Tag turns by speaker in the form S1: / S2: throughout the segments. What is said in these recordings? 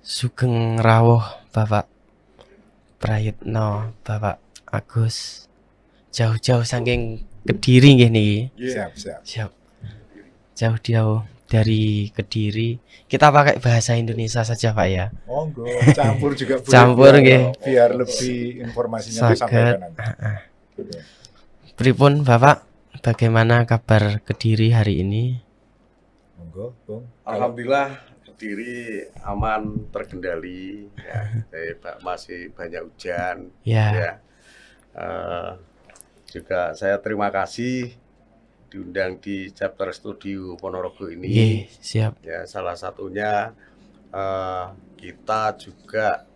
S1: Sugeng rawuh Bapak Prayitno, Bapak Agus. Jauh-jauh saking Kediri nggih niki.
S2: Siap.
S1: Siap. Jauh-jauh dari Kediri. Kita pakai bahasa Indonesia saja, Pak ya.
S2: Monggo, campur juga boleh.
S1: Campur nggih.
S2: Biar lebih informasinya disampaikan nanti.
S1: Pripun Bapak? Bagaimana kabar Kediri hari ini?
S2: Monggo, Bung.
S3: Alhamdulillah Kediri aman, terkendali ya. Masih banyak hujan
S1: Ya.
S3: Juga saya terima kasih diundang di chapter studio Ponorogo ini.
S1: Nggih, siap.
S3: Ya, salah satunya kita juga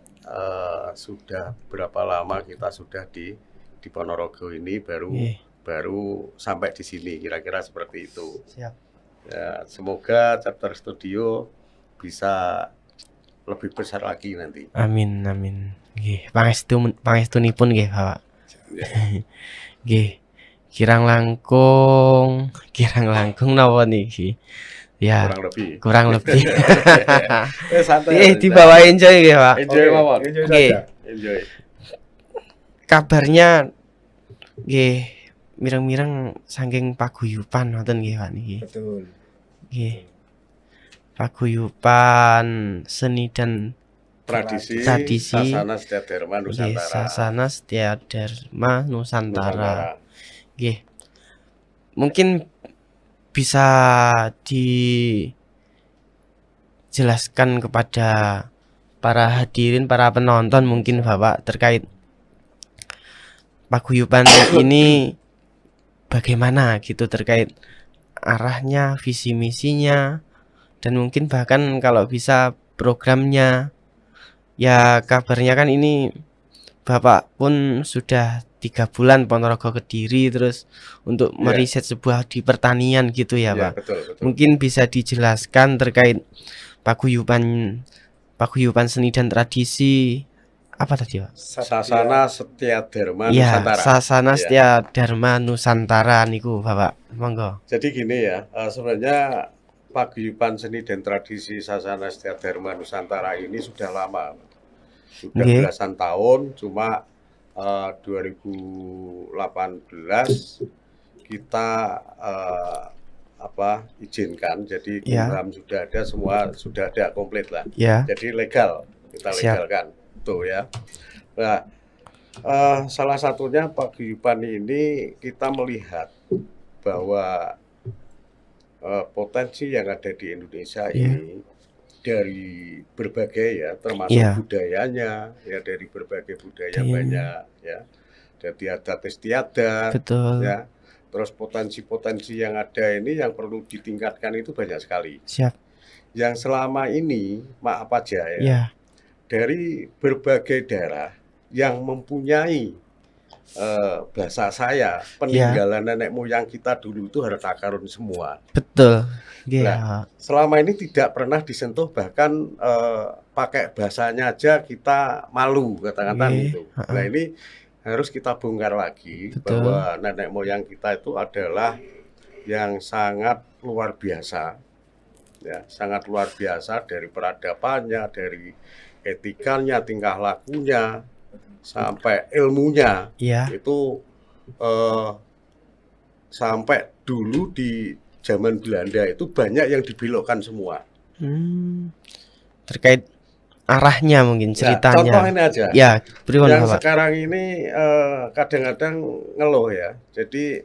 S3: sudah berapa lama kita sudah di Ponorogo ini baru sampai di sini, kira-kira seperti itu.
S1: Siap.
S3: Ya, semoga chapter studio bisa lebih besar lagi nanti.
S1: Amin. Nggih, pangestunipun nggih, Bapak. Nggih. Kirang langkung napa niki? Ya, kurang lebih.
S3: Santai.
S1: Dibawa enjoy nggih, Pak.
S3: Enjoy mawon.
S2: Enjoy
S1: Nggih.
S2: saja.
S3: Enjoy.
S1: Kabarnya nggih mireng-mireng saking paguyuban wonten nggih, Pak niki.
S2: Betul.
S1: Nggih. Paguyuban seni dan
S3: Tradisi
S1: Sasana
S3: Sasana Setia Dharma
S1: nggih,
S3: Nusantara.
S1: Sasana Setia Dharma Nusantara. Nggih. Mungkin bisa dijelaskan kepada para hadirin, para penonton mungkin Bapak terkait paguyuban ini bagaimana gitu, terkait arahnya, visi misinya, dan mungkin bahkan kalau bisa programnya. Ya kabarnya kan ini Bapak pun sudah 3 bulan Ponorogo Kediri terus untuk meriset sebuah di pertanian gitu ya, Pak.
S3: Betul.
S1: Mungkin bisa dijelaskan terkait paguyuban seni dan tradisi apa tadi, Pak?
S3: Sasana Setia Dharma
S1: Ya,
S3: Nusantara.
S1: Sasana Setia Dharma Nusantara niku, Bapak. Monggo.
S3: Jadi gini ya, sebenarnya paguyuban seni dan tradisi Sasana Setia Dharma Nusantara ini sudah lama. Sudah belasan tahun, cuma 2018 kita izinkan, jadi Kumham sudah ada, semua sudah ada komplit lah. Jadi legal, kita legalkan tuh ya. Nah, salah satunya paguyuban ini kita melihat bahwa potensi yang ada di Indonesia ini dari berbagai ya, termasuk budayanya ya, dari berbagai budaya banyak ya, dari adat istiadat ya, terus potensi-potensi yang ada ini yang perlu ditingkatkan itu banyak sekali.
S1: Siap.
S3: Yang selama ini maaf aja ya, dari berbagai daerah yang mempunyai bahasa saya, peninggalan nenek moyang kita dulu itu harta karun semua.
S1: Betul.
S3: Nah, selama ini tidak pernah disentuh, bahkan pakai bahasanya aja kita malu kata-kata itu. Nah, ini harus kita bongkar lagi bahwa nenek moyang kita itu adalah yang sangat luar biasa. Ya, sangat luar biasa dari peradabannya, dari etikanya, tingkah lakunya, sampai ilmunya. Itu sampai dulu di zaman Belanda itu banyak yang dibelokkan semua.
S1: Terkait arahnya mungkin ceritanya.
S3: Contoh ini aja.
S1: Ya,
S3: yang Bapak. Sekarang ini kadang-kadang ngeluh ya. Jadi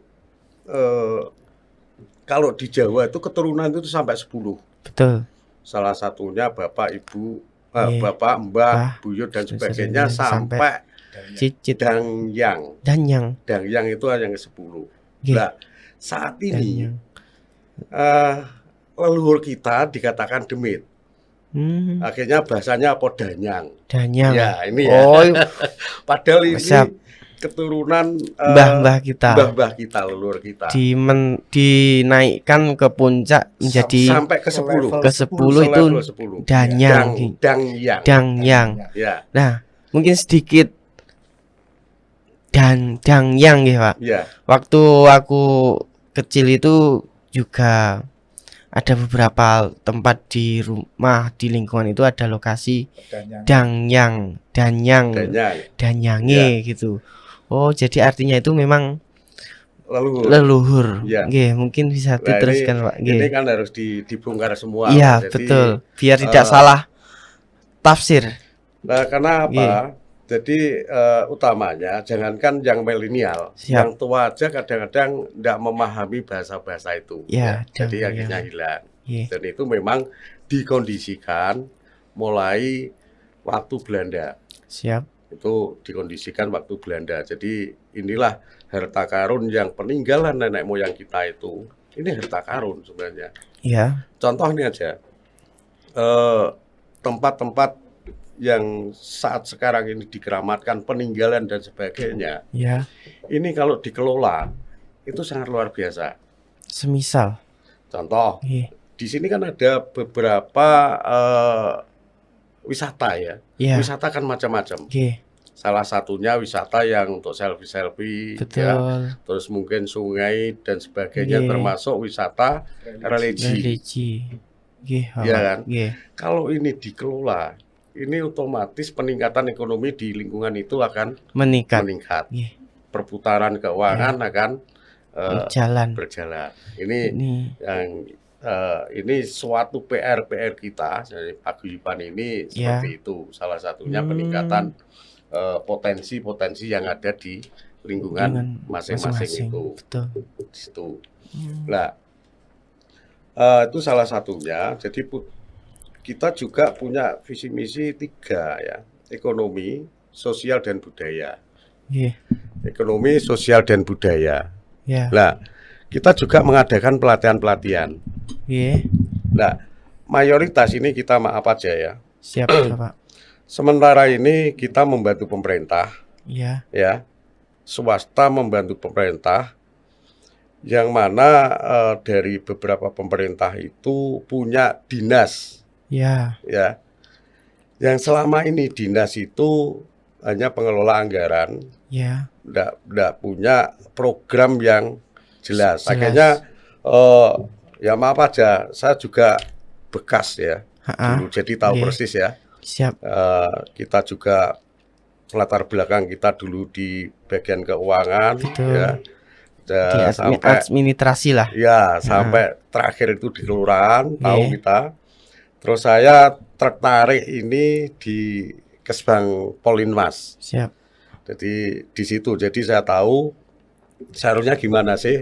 S3: kalau di Jawa itu keturunan itu sampai 10.
S1: Betul.
S3: Salah satunya Bapak, Ibu, Bapak, Mbah, Buyut dan sebagainya sampai
S1: cicit
S3: Dangyang. Dangyang itu yang ke-10. Nah, saat ini leluhur kita dikatakan demit. Akhirnya bahasanya apa? Danyang. Ya, ini ya. Padahal ini keturunan
S1: mbah-mbah kita,
S3: leluhur kita.
S1: Dinaikkan ke puncak menjadi
S3: sampai ke 10.
S1: Ke-10 itu Dangyang.
S3: Ya.
S1: Nah, mungkin sedikit Dangyang ya, Pak.
S3: Ya.
S1: Waktu aku kecil itu juga ada beberapa tempat di rumah di lingkungan itu ada lokasi
S2: Danyang.
S1: danyang
S3: Ya.
S1: danyange gitu. Oh, jadi artinya itu memang
S3: Ya.
S1: leluhur. Nggih, mungkin bisa
S3: Nah,
S1: diteruskan, Pak.
S3: ini
S1: Nggih.
S3: kan harus dibongkar semua.
S1: Iya,
S3: Jadi,
S1: betul. Biar tidak salah tafsir.
S3: Nah, karena apa?
S1: Nggih.
S3: Jadi utamanya jangankan yang milenial,
S1: Siap.
S3: yang tua aja kadang-kadang tidak memahami bahasa-bahasa itu.
S1: Ya,
S3: Jadi akhirnya hilang.
S1: Nggih.
S3: Dan itu memang dikondisikan mulai waktu Belanda.
S1: Siap.
S3: Itu dikondisikan waktu Belanda. Jadi inilah harta karun yang peninggalan nenek moyang kita itu. Ini harta karun sebenarnya.
S1: Iya.
S3: Contoh ini aja. Tempat-tempat yang saat sekarang ini dikeramatkan, peninggalan dan sebagainya.
S1: Ya.
S3: Ini kalau dikelola itu sangat luar biasa.
S1: Semisal.
S3: Contoh,
S1: Nggih.
S3: di sini kan ada beberapa wisata ya.
S1: Iya.
S3: Wisata kan macam-macam.
S1: Nggih.
S3: Salah satunya wisata yang untuk selfie-selfie,
S1: Betul.
S3: ya. Terus mungkin sungai dan sebagainya,
S1: Nggih.
S3: termasuk wisata religi.
S1: Nggih,
S3: Ya kan?
S1: Nggih.
S3: Kalau ini dikelola, ini otomatis peningkatan ekonomi di lingkungan itu akan
S1: Meningkat.
S3: meningkat. Perputaran keuangan akan berjalan. Ini yang ini suatu PR kita dari paguyuban ini seperti itu. Salah satunya peningkatan potensi-potensi yang ada di lingkungan masing-masing itu.
S1: Betul.
S3: Di situ. Nah, itu salah satunya. Jadi kita juga punya visi misi 3 ya, ekonomi, sosial dan budaya.
S1: Yeah.
S3: Ekonomi, sosial dan budaya.
S1: Yeah.
S3: Nah, kita juga mengadakan pelatihan-pelatihan.
S1: Yeah.
S3: Nah, mayoritas ini kita maaf aja ya.
S1: Siap, Pak.
S3: Sementara ini kita membantu pemerintah.
S1: Yeah.
S3: Ya. Swasta membantu pemerintah. Yang mana dari beberapa pemerintah itu punya dinas. Ya, yang selama ini dinas itu hanya pengelola anggaran, nggak punya program yang jelas. Akhirnya, ya maaf aja, saya juga bekas ya, dulu, jadi tahu persis ya.
S1: Siap.
S3: Kita juga latar belakang kita dulu di bagian keuangan, ya.
S1: Di administrasi lah.
S3: Ya, sampai terakhir itu di kelurahan, tahu kita. Terus saya tertarik ini di Kesbang Polinmas.
S1: Siap.
S3: Jadi di situ, jadi saya tahu seharusnya gimana sih.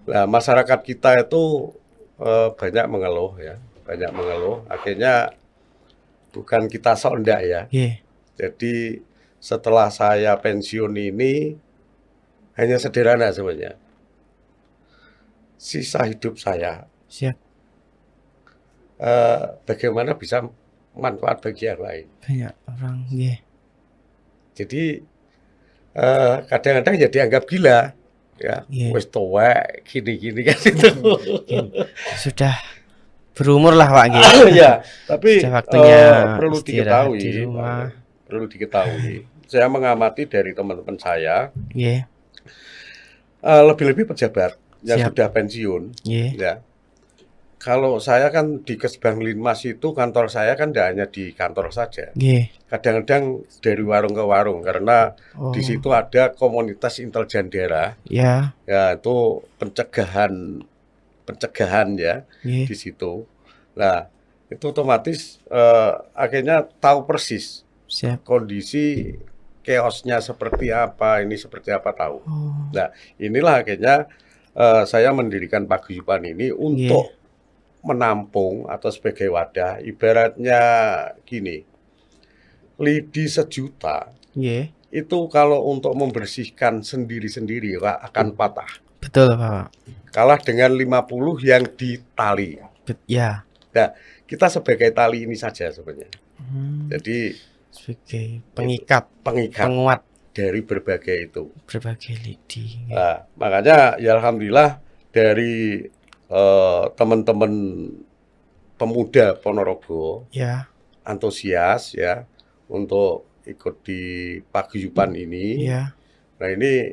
S3: Nah, masyarakat kita itu banyak mengeluh ya, banyak mengeluh. Akhirnya bukan kita sondak ya. Jadi setelah saya pensiun ini hanya sederhana sebenarnya. Sisa hidup saya.
S1: Siap.
S3: Bagaimana bisa manfaat bagi yang lain.
S1: Banyak orang,
S3: Jadi kadang-kadang ya dianggap gila, ya. Wis tuwek, gini-gini kan itu.
S1: Sudah berumur lah, Pak.
S3: Ya, tapi
S1: perlu
S3: diketahui, saya mengamati dari teman-teman saya, lebih-lebih pejabat yang sudah pensiun, ya. Kalau saya kan di Kesbang Linmas itu kantor saya kan tidak hanya di kantor saja. Kadang-kadang dari warung ke warung karena di situ ada komunitas intelijen daerah. Ya itu pencegahan ya di situ. Nah, itu otomatis akhirnya tahu persis kondisi chaosnya seperti apa, ini seperti apa tahu. Nah, inilah akhirnya saya mendirikan paguyuban ini untuk menampung atau sebagai wadah, ibaratnya gini, lidi sejuta itu kalau untuk membersihkan sendiri-sendiri akan patah.
S1: Betul, Pak.
S3: Kalah dengan 50 yang ditali.
S1: Ya.
S3: Nah, kita sebagai tali ini saja sebenarnya. Jadi
S1: sebagai pengikat, penguat
S3: dari berbagai
S1: lidi.
S3: Nah, makanya ya alhamdulillah dari teman-teman pemuda Ponorogo antusias ya untuk ikut di paguyuban ini. Nah, ini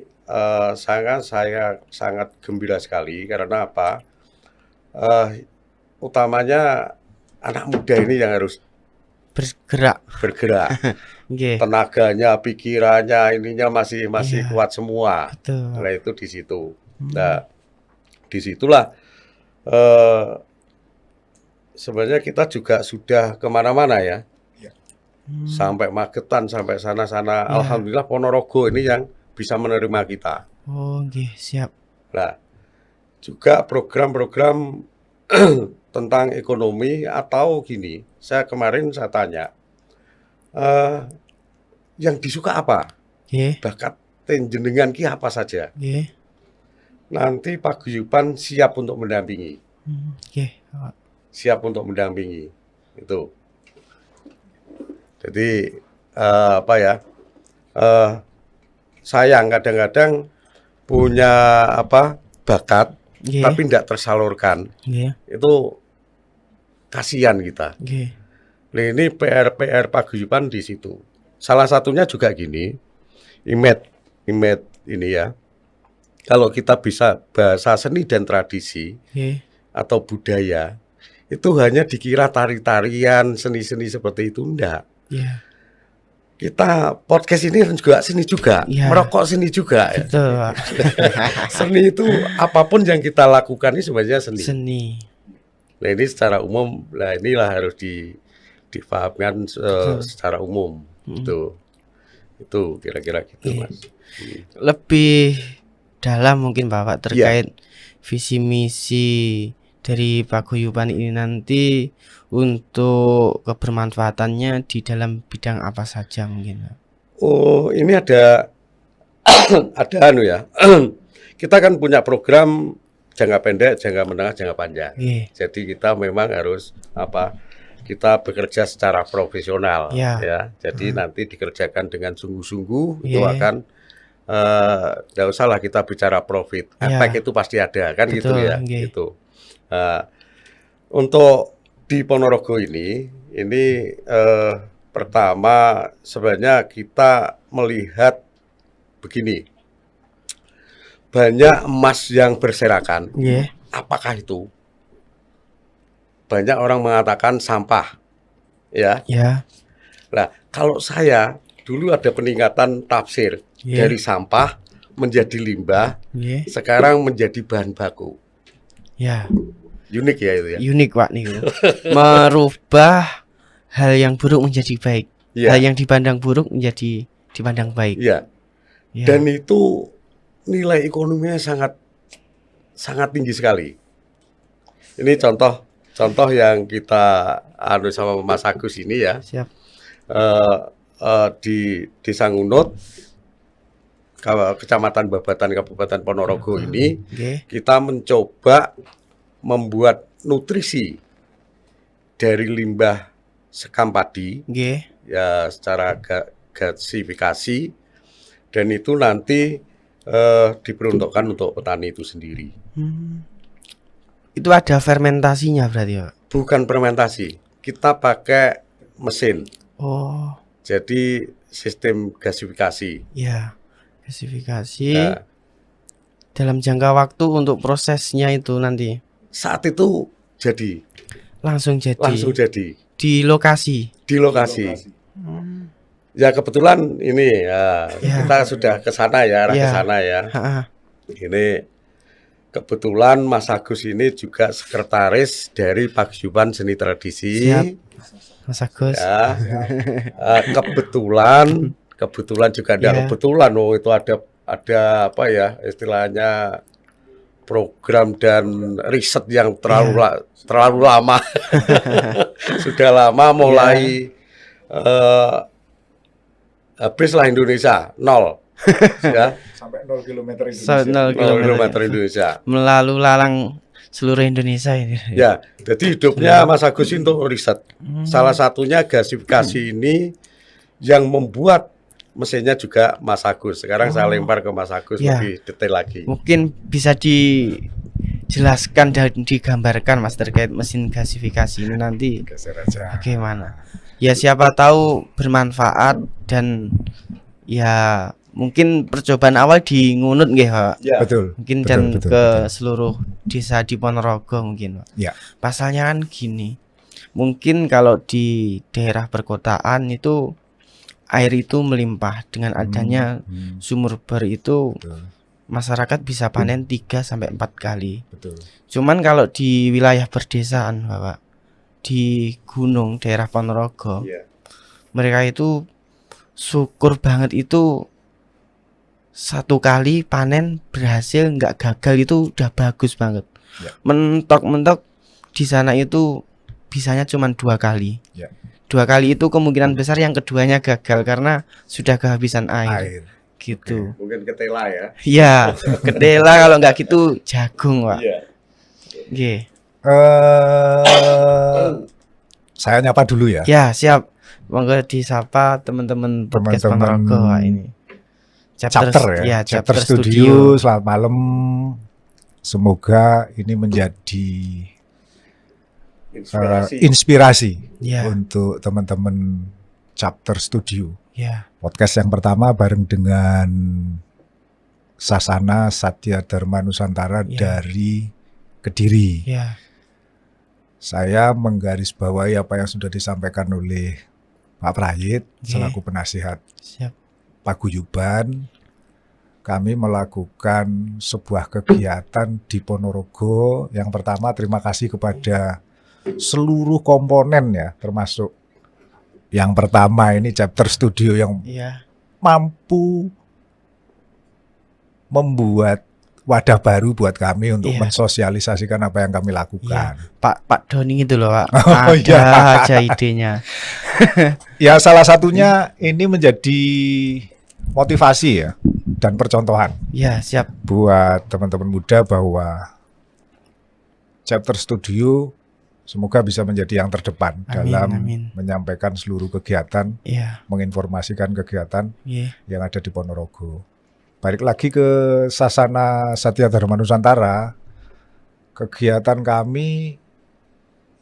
S3: saya sangat gembira sekali karena apa? utamanya anak muda ini yang harus bergerak.
S1: Nggih.
S3: Tenaganya, pikirannya, ininya masih
S1: Iya.
S3: kuat semua.
S1: Betul.
S3: Nah, itu di situ. Nah, disitulah sebenarnya kita juga sudah kemana-mana ya. Sampai Magetan, sampai sana-sana.
S1: Ya.
S3: Alhamdulillah Ponorogo ini yang bisa menerima kita.
S1: Oh, nggih, siap.
S3: Nah, juga program-program tentang ekonomi atau gini. Kemarin saya tanya, yang disuka apa?
S1: Nggih.
S3: Bakat jenengan ki apa saja?
S1: Nggih.
S3: Nanti paguyuban siap untuk mendampingi.
S1: Nggih.
S3: Siap untuk mendampingi. Itu. Jadi apa ya? Sayang kadang-kadang punya bakat, tapi tidak tersalurkan. Itu kasihan kita. Nah, ini PR paguyuban di situ. Salah satunya juga gini, IMED ini ya. Kalau kita bisa bahasa seni dan tradisi atau budaya, itu hanya dikira tari-tarian, seni-seni seperti itu, enggak. Kita podcast ini juga seni juga, merokok seni juga.
S1: Betul, Pak.
S3: Seni itu apapun yang kita lakukan ini sebenarnya seni. Nah, ini secara umum, nah inilah harus dipahamkan secara umum. Itu kira-kira gitu, Mas.
S1: Lebih dalam mungkin Bapak terkait visi misi dari paguyuban ini nanti untuk kebermanfaatannya di dalam bidang apa saja mungkin.
S3: Oh, ini ada kita kan punya program jangka pendek, jangka menengah, jangka panjang. Jadi kita memang harus kita bekerja secara profesional ya. Jadi nanti dikerjakan dengan sungguh-sungguh itu akan tidak usahlah kita bicara profit. Efek itu pasti ada kan. Betul, gitu ya. Gitu. Untuk di Ponorogo ini pertama sebenarnya kita melihat begini. Banyak emas yang berserakan. Apakah itu? Banyak orang mengatakan sampah. Ya. Nah, kalau saya dulu ada peningkatan tafsir dari sampah menjadi limbah, sekarang menjadi bahan baku. Unik ya itu ya.
S1: Unik, Pak, nih. Merubah hal yang buruk menjadi baik. Hal yang dipandang buruk menjadi dipandang baik.
S3: Dan itu nilai ekonominya sangat tinggi sekali. Ini contoh yang kita sama Mas Agus ini ya.
S1: Siap.
S3: Di Desa Ngunut, Kecamatan Babatan, Kabupaten Ponorogo ini, kita mencoba membuat nutrisi dari limbah sekam padi, ya secara gasifikasi, dan itu nanti diperuntukkan untuk petani itu sendiri.
S1: Itu ada fermentasinya berarti, Pak?
S3: Bukan fermentasi, kita pakai mesin.
S1: Oh.
S3: Jadi sistem gasifikasi.
S1: Gasifikasi. Dalam jangka waktu untuk prosesnya itu nanti.
S3: Saat itu jadi.
S1: Langsung jadi. Di lokasi.
S3: Ya kebetulan ini kita sudah ke sana ya, arah ke sana ya. Ini kebetulan Mas Agus ini juga sekretaris dari Paguyuban Seni Tradisi.
S1: Siap, Mas Agus.
S3: Kebetulan juga ada kebetulan. Oh, itu ada apa ya istilahnya program dan riset yang terlalu lama. Sudah lama mulai habislah Indonesia 0. Ya.
S2: Sampai 0 kilometer
S3: Indonesia.
S1: Melalui lalang seluruh Indonesia ini.
S3: Ya, jadi hidupnya Mas Agus untuk riset. Salah satunya gasifikasi ini yang membuat mesinnya juga Mas Agus. Sekarang saya lempar ke Mas Agus lebih detail lagi.
S1: Mungkin bisa dijelaskan dan digambarkan Mas terkait mesin gasifikasi ini nanti bagaimana? Ya siapa tahu bermanfaat dan ya mungkin percobaan awal di Ngunut nggih, Pak.
S3: Ya.
S2: Betul.
S1: Mungkin
S2: betul,
S1: dan
S2: betul,
S1: ke
S2: betul.
S1: seluruh desa di Ponorogo mungkin, Pak.
S2: Ya.
S1: Pasalnya kan gini. Mungkin kalau di daerah perkotaan itu air itu melimpah dengan adanya sumur bor itu.
S2: Betul.
S1: Masyarakat bisa panen 3 sampai 4 kali.
S2: Betul.
S1: Cuman kalau di wilayah perdesaan, Bapak, di gunung daerah Ponorogo,
S3: Ya.
S1: mereka itu syukur banget itu 1 kali panen berhasil, nggak gagal itu udah bagus banget.
S2: Ya.
S1: Mentok-mentok di sana itu bisanya cuma 2 kali.
S2: Ya.
S1: 2 kali itu kemungkinan besar yang keduanya gagal karena sudah kehabisan air. Gitu.
S3: Mungkin ketela ya.
S1: Iya, kedela kalau nggak gitu jagung, Pak.
S3: Iya.
S1: Nggih.
S2: Saya nyapa dulu ya.
S1: Ya, siap. Monggo disapa teman-teman podcast
S2: Teman-teman
S1: Ponorogo, Pak, ini.
S2: Chapter ya. Chapter Studio. Selamat malam. Semoga ini menjadi inspirasi
S1: Ya.
S2: untuk teman-teman Chapter Studio.
S1: Ya.
S2: Podcast yang pertama bareng dengan Sasana Satya Dharma Nusantara
S1: Ya.
S2: dari Kediri.
S1: Ya.
S2: Saya menggarisbawahi apa yang sudah disampaikan oleh Pak Prayit selaku penasihat
S1: Siap.
S2: paguyuban. Kami melakukan sebuah kegiatan di Ponorogo. Yang pertama terima kasih kepada seluruh komponen ya, termasuk yang pertama ini Chapter Studio yang
S1: Ya.
S2: mampu membuat wadah baru buat kami untuk mensosialisasikan apa yang kami lakukan.
S1: Pak Doni itu loh, Pak.
S2: Oh,
S1: Ada
S2: iya.
S1: aja idenya.
S2: Ya salah satunya ini menjadi motivasi ya dan percontohan
S1: Ya, siap.
S2: buat teman-teman muda bahwa Chapter Studio semoga bisa menjadi yang terdepan dalam menyampaikan seluruh kegiatan, menginformasikan kegiatan yang ada di Ponorogo. Balik lagi ke Sasana Satya Dharma Nusantara, kegiatan kami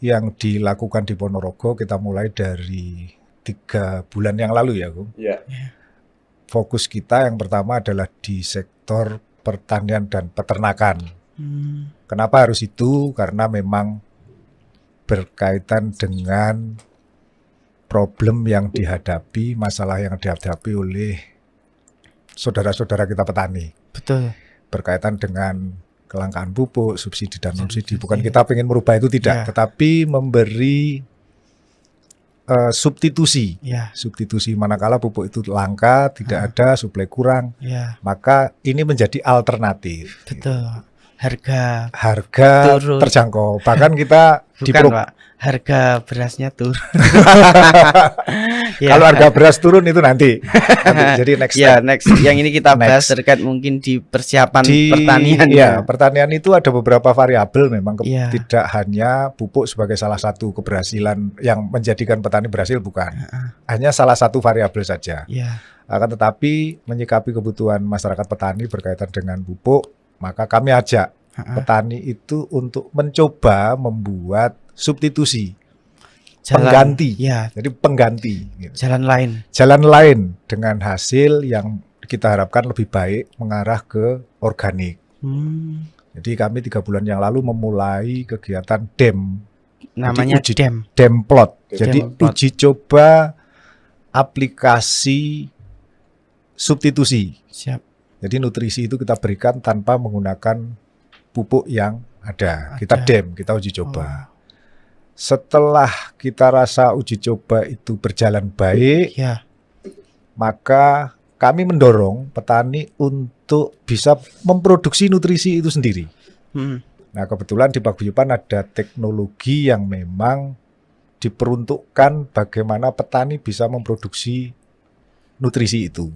S2: yang dilakukan di Ponorogo kita mulai dari 3 bulan yang lalu ya, Bung.
S3: Ya.
S2: Fokus kita yang pertama adalah di sektor pertanian dan peternakan. Kenapa harus itu? Karena memang berkaitan dengan problem yang dihadapi, masalah yang dihadapi oleh saudara-saudara kita petani.
S1: Betul.
S2: Berkaitan dengan kelangkaan pupuk, subsidi dan non-subsidi. Bukan kita ingin merubah itu tidak, tetapi memberi substitusi. Substitusi manakala pupuk itu langka, tidak ada, suplai kurang, maka ini menjadi alternatif.
S1: Betul. Harga
S2: turun, terjangkau. Bahkan kita
S1: bukan, Pak, harga berasnya turun.
S2: Kalau harga beras turun itu nanti. Jadi next step.
S1: Next. Yang ini kita bahas terkait mungkin di persiapan pertanian.
S2: Pertanian itu ada beberapa variabel memang. Tidak hanya pupuk sebagai salah satu keberhasilan yang menjadikan petani berhasil, bukan. Hanya salah satu variabel saja. Akan tetapi menyikapi kebutuhan masyarakat petani berkaitan dengan pupuk, maka kami ajak petani itu untuk mencoba membuat substitusi, pengganti. Jadi pengganti. Gitu. Jalan lain dengan hasil yang kita harapkan lebih baik mengarah ke organik. Jadi kami 3 bulan yang lalu memulai kegiatan DEM.
S1: Namanya
S2: DEM plot. Jadi uji coba aplikasi substitusi.
S1: Siap.
S2: Jadi nutrisi itu kita berikan tanpa menggunakan pupuk yang ada. Kita DEM, kita uji coba. Setelah kita rasa uji coba itu berjalan baik, maka kami mendorong petani untuk bisa memproduksi nutrisi itu sendiri. Nah, kebetulan di paguyuban ada teknologi yang memang diperuntukkan bagaimana petani bisa memproduksi nutrisi itu.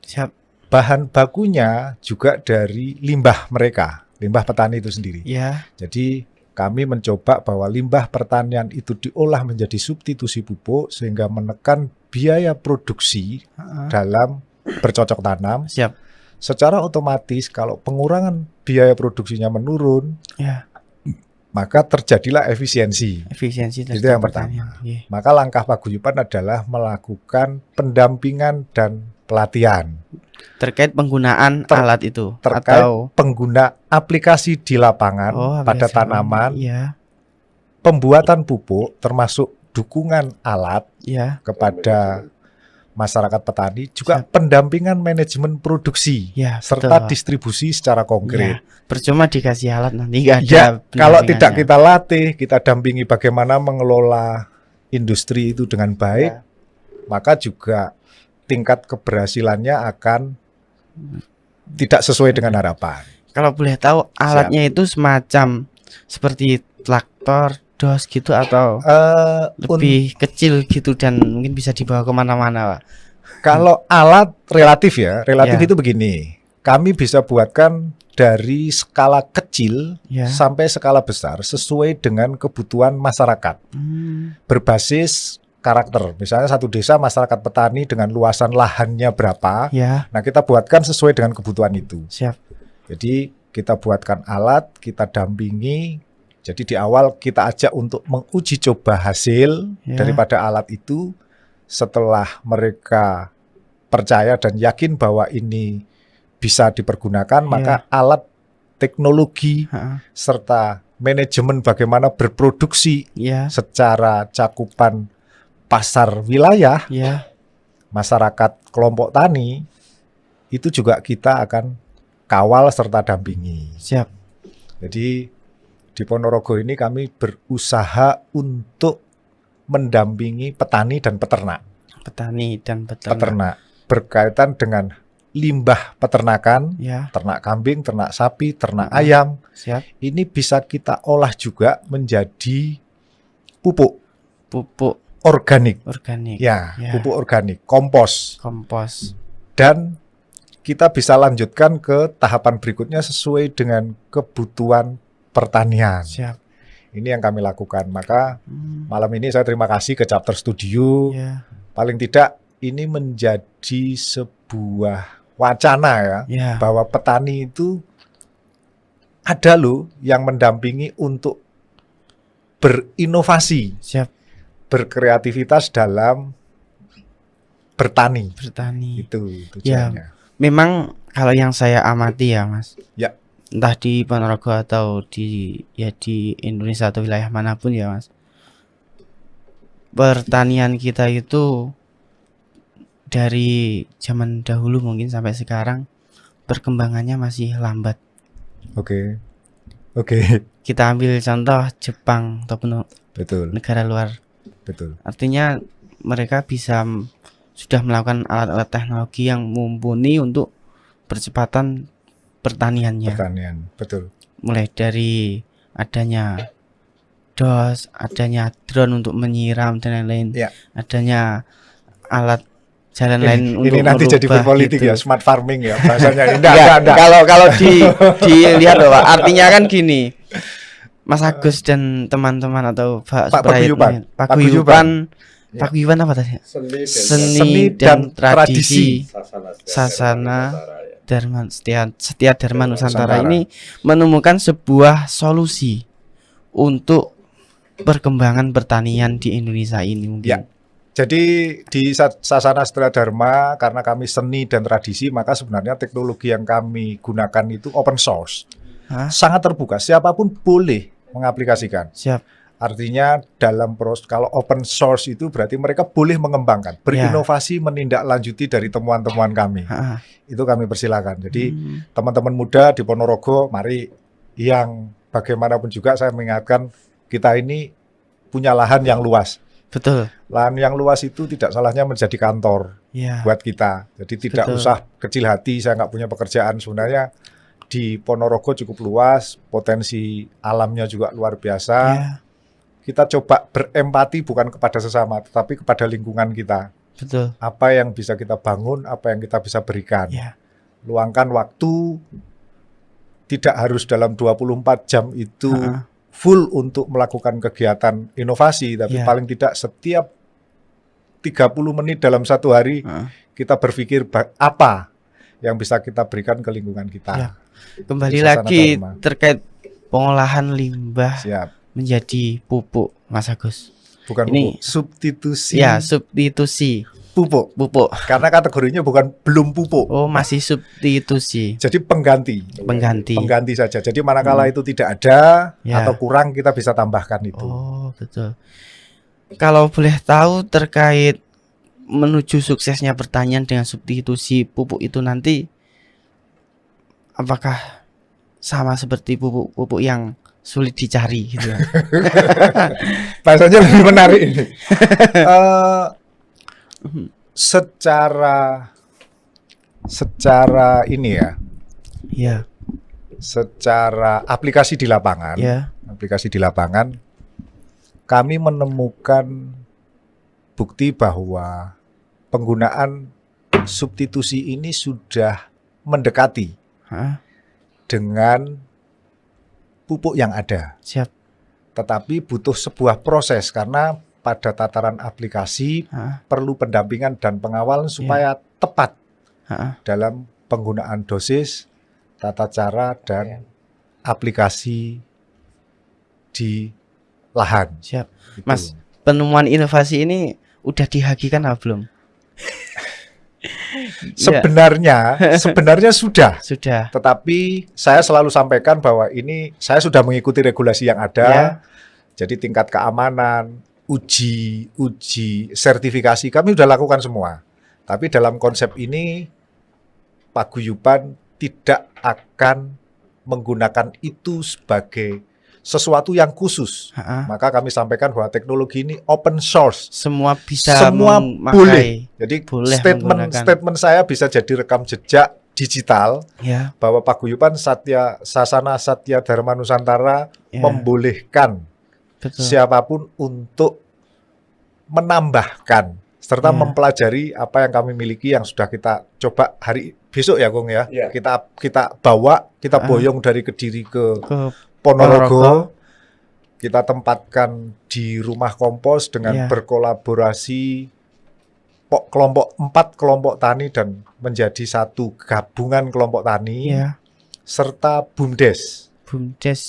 S1: Siap.
S2: Bahan bakunya juga dari limbah mereka, limbah petani itu sendiri. Jadi kami mencoba bahwa limbah pertanian itu diolah menjadi substitusi pupuk sehingga menekan biaya produksi dalam bercocok tanam. Secara otomatis kalau pengurangan biaya produksinya menurun, maka terjadilah efisiensi. Itu yang pertama. Maka langkah paguyuban adalah melakukan pendampingan dan pelatihan.
S1: terkait penggunaan alat itu
S2: terkait
S1: atau
S2: pengguna aplikasi di lapangan pada tanaman, pembuatan pupuk termasuk dukungan alat kepada masyarakat petani, juga pendampingan manajemen produksi serta distribusi secara konkret.
S1: Percuma dikasih alat nanti nggak ada.
S2: Kalau tidak kita latih, kita dampingi bagaimana mengelola industri itu dengan baik, maka juga tingkat keberhasilannya akan tidak sesuai dengan harapan.
S1: Kalau boleh tahu alatnya itu semacam seperti traktor, dos gitu atau lebih kecil gitu dan mungkin bisa dibawa kemana-mana, Pak?
S2: Kalau alat relatif itu begini. Kami bisa buatkan dari skala kecil sampai skala besar sesuai dengan kebutuhan masyarakat. Berbasis karakter. Misalnya satu desa masyarakat petani dengan luasan lahannya berapa. Nah, kita buatkan sesuai dengan kebutuhan itu.
S1: Siap.
S2: Jadi kita buatkan alat, kita dampingi. Jadi di awal kita ajak untuk menguji coba hasil daripada alat itu. Setelah mereka percaya dan yakin bahwa ini bisa dipergunakan, maka alat, teknologi, serta manajemen bagaimana berproduksi secara cakupan pasar wilayah, masyarakat kelompok tani, itu juga kita akan kawal serta dampingi.
S1: Siap.
S2: Jadi di Ponorogo ini kami berusaha untuk mendampingi petani dan peternak. Peternak berkaitan dengan limbah peternakan, ternak kambing, ternak sapi, ternak ayam.
S1: Siap.
S2: Ini bisa kita olah juga menjadi pupuk organik. Pupuk organik, kompos. Dan kita bisa lanjutkan ke tahapan berikutnya sesuai dengan kebutuhan pertanian.
S1: Siap.
S2: Ini yang kami lakukan. Maka malam ini saya terima kasih ke Chapter Studio. Paling tidak ini menjadi sebuah wacana bahwa petani itu ada loh yang mendampingi untuk berinovasi, berkreativitas dalam bertani. Itu tujuannya.
S1: Memang kalau yang saya amati ya, Mas. Entah di Ponorogo atau di Indonesia atau wilayah manapun ya, Mas. Pertanian kita itu dari zaman dahulu mungkin sampai sekarang perkembangannya masih lambat.
S2: Oke.
S1: Kita ambil contoh Jepang ataupun negara luar. Artinya mereka sudah melakukan alat-alat teknologi yang mumpuni untuk percepatan pertaniannya. Mulai dari adanya dos, adanya drone untuk menyiram dan lain-lain, adanya alat jalan lain untuk
S2: ini nanti jadi berpolitik gitu. Smart farming ya bahasanya.
S1: Kalau dilihat loh, Pak, artinya kan gini, Mas Agus dan teman-teman atau Pak Paguyuban apa tadi? Seni dan tradisi Sasana Setia Dharma Nusantara ini menemukan sebuah solusi untuk perkembangan pertanian di Indonesia ini mungkin.
S2: Jadi di Sasana Setia Dharma, karena kami seni dan tradisi, maka sebenarnya teknologi yang kami gunakan itu open source. Sangat terbuka, siapapun boleh mengaplikasikan. Artinya dalam proses, kalau open source itu berarti mereka boleh mengembangkan, berinovasi, menindaklanjuti dari temuan-temuan kami. Itu kami persilakan. Jadi teman-teman muda di Ponorogo, mari, yang bagaimanapun juga saya mengingatkan, kita ini punya lahan yang luas. Lahan yang luas itu tidak salahnya menjadi kantor buat kita. Jadi tidak usah kecil hati, saya nggak punya pekerjaan. Sebenarnya di Ponorogo cukup luas, potensi alamnya juga luar biasa. Kita coba berempati bukan kepada sesama, tetapi kepada lingkungan kita. Apa yang bisa kita bangun, apa yang kita bisa berikan. Luangkan waktu, tidak harus dalam 24 jam itu full untuk melakukan kegiatan inovasi, tapi paling tidak setiap 30 menit dalam satu hari kita berpikir apa yang bisa kita berikan ke lingkungan kita.
S1: Kembali lagi terkait pengolahan limbah menjadi pupuk, Mas Agus.
S2: Bukan
S1: ini
S2: pupuk, substitusi.
S1: Substitusi.
S2: pupuk.
S1: Pupuk.
S2: Karena kategorinya bukan belum pupuk.
S1: Oh, masih substitusi.
S2: Jadi pengganti. Pengganti saja. Jadi manakala itu tidak ada atau kurang, kita bisa tambahkan itu.
S1: Oh, betul. Kalau boleh tahu terkait menuju suksesnya pertanian dengan substitusi pupuk itu nanti, apakah sama seperti pupuk-pupuk yang sulit dicari gitu?
S2: Bahasanya lebih menarik ini. Secara ini ya.
S1: Ya.
S2: Secara aplikasi di lapangan.
S1: Ya.
S2: Aplikasi di lapangan, kami menemukan bukti bahwa penggunaan substitusi ini sudah mendekati dengan pupuk yang ada.
S1: Siap.
S2: Tetapi butuh sebuah proses karena pada tataran aplikasi perlu pendampingan dan pengawalan supaya tepat dalam penggunaan dosis, tata cara, dan aplikasi di lahan.
S1: Siap. Gitu. Mas, penemuan inovasi ini udah dihakikan atau belum?
S2: Sebenarnya sudah.
S1: Tetapi
S2: saya selalu sampaikan bahwa ini saya sudah mengikuti regulasi yang ada. Jadi tingkat keamanan, uji sertifikasi kami sudah lakukan semua. Tapi dalam konsep ini paguyuban tidak akan menggunakan itu sebagai sesuatu yang khusus. Maka kami sampaikan bahwa teknologi ini open source.
S1: Semua memakai.
S2: Boleh. Jadi statement saya bisa jadi rekam jejak digital bahwa paguyuban Sasana Satya Dharma Nusantara membolehkan siapapun untuk menambahkan serta mempelajari apa yang kami miliki yang sudah kita coba besok ya Gong ya. Kita bawa, kita boyong dari Kediri ke Ponorogo, kita tempatkan di rumah kompos dengan berkolaborasi kelompok 4 kelompok tani dan menjadi satu gabungan kelompok tani serta BUMDes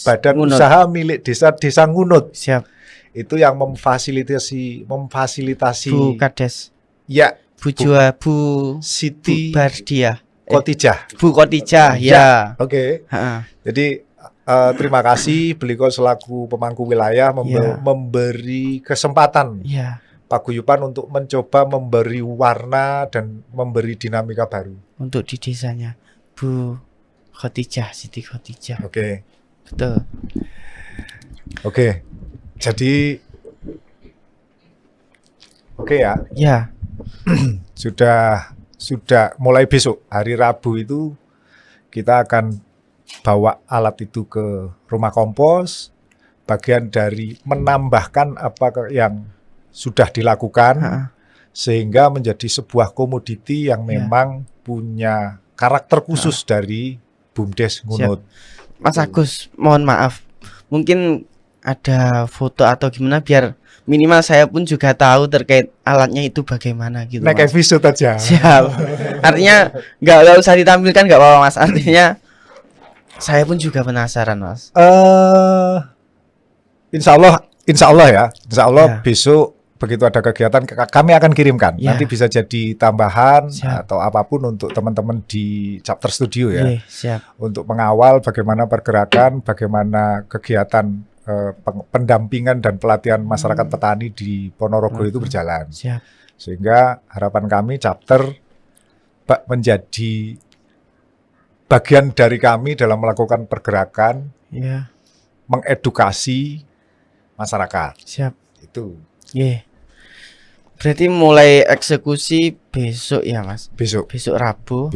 S2: Badan Usaha Milik Desa Ngunut.
S1: Siap.
S2: Itu yang memfasilitasi
S1: Bu Kades.
S2: Ya,
S1: Bu
S2: Siti
S1: Bardiah.
S2: Khotijah.
S1: Bu Khotijah, ya.
S2: Oke. Jadi terima kasih beliau selaku pemangku wilayah memberi kesempatan paguyuban untuk mencoba memberi warna dan memberi dinamika baru
S1: untuk di desanya. Bu Khotijah, Siti Khotijah.
S2: Oke.
S1: Betul.
S2: Oke. Jadi ya.
S1: Ya.
S2: Sudah mulai besok hari Rabu itu kita akan bawa alat itu ke rumah kompos, bagian dari menambahkan apa yang sudah dilakukan sehingga menjadi sebuah komoditi yang memang punya karakter khusus dari BUMDes Ngunut.
S1: Mas Agus, mohon maaf, mungkin ada foto atau gimana biar minimal saya pun juga tahu terkait alatnya itu bagaimana gitu.
S2: Nah, kayak visual aja.
S1: Siap. Artinya nggak usah ditampilkan, nggak apa-apa Mas. Artinya saya pun juga penasaran Mas.
S2: Insya Allah ya. Besok begitu ada kegiatan kami akan kirimkan. Nanti bisa jadi tambahan atau apapun untuk teman-teman di chapter studio ya.
S1: Siap.
S2: Untuk mengawal bagaimana pergerakan, bagaimana kegiatan pendampingan dan pelatihan masyarakat petani di Ponorogo itu berjalan.
S1: Siap.
S2: Sehingga harapan kami chapter menjadi bagian dari kami dalam melakukan pergerakan, mengedukasi masyarakat.
S1: Siap.
S2: Itu.
S1: Berarti mulai eksekusi besok ya Mas?
S2: Besok
S1: Rabu.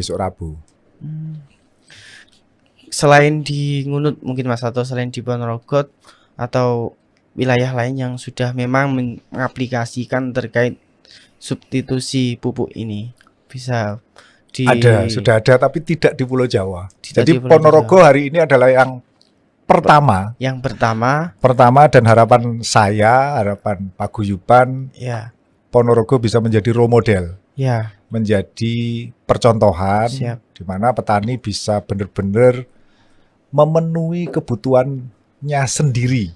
S1: Selain di Ngunut mungkin Mas, atau selain di Ponorogo atau wilayah lain yang sudah memang mengaplikasikan terkait substitusi pupuk ini bisa
S2: sudah ada tapi tidak di Pulau Jawa. Jadi Ponorogo hari ini adalah yang pertama dan harapan paguyuban Ponorogo bisa menjadi role model. Menjadi percontohan di mana petani bisa benar-benar memenuhi kebutuhannya sendiri.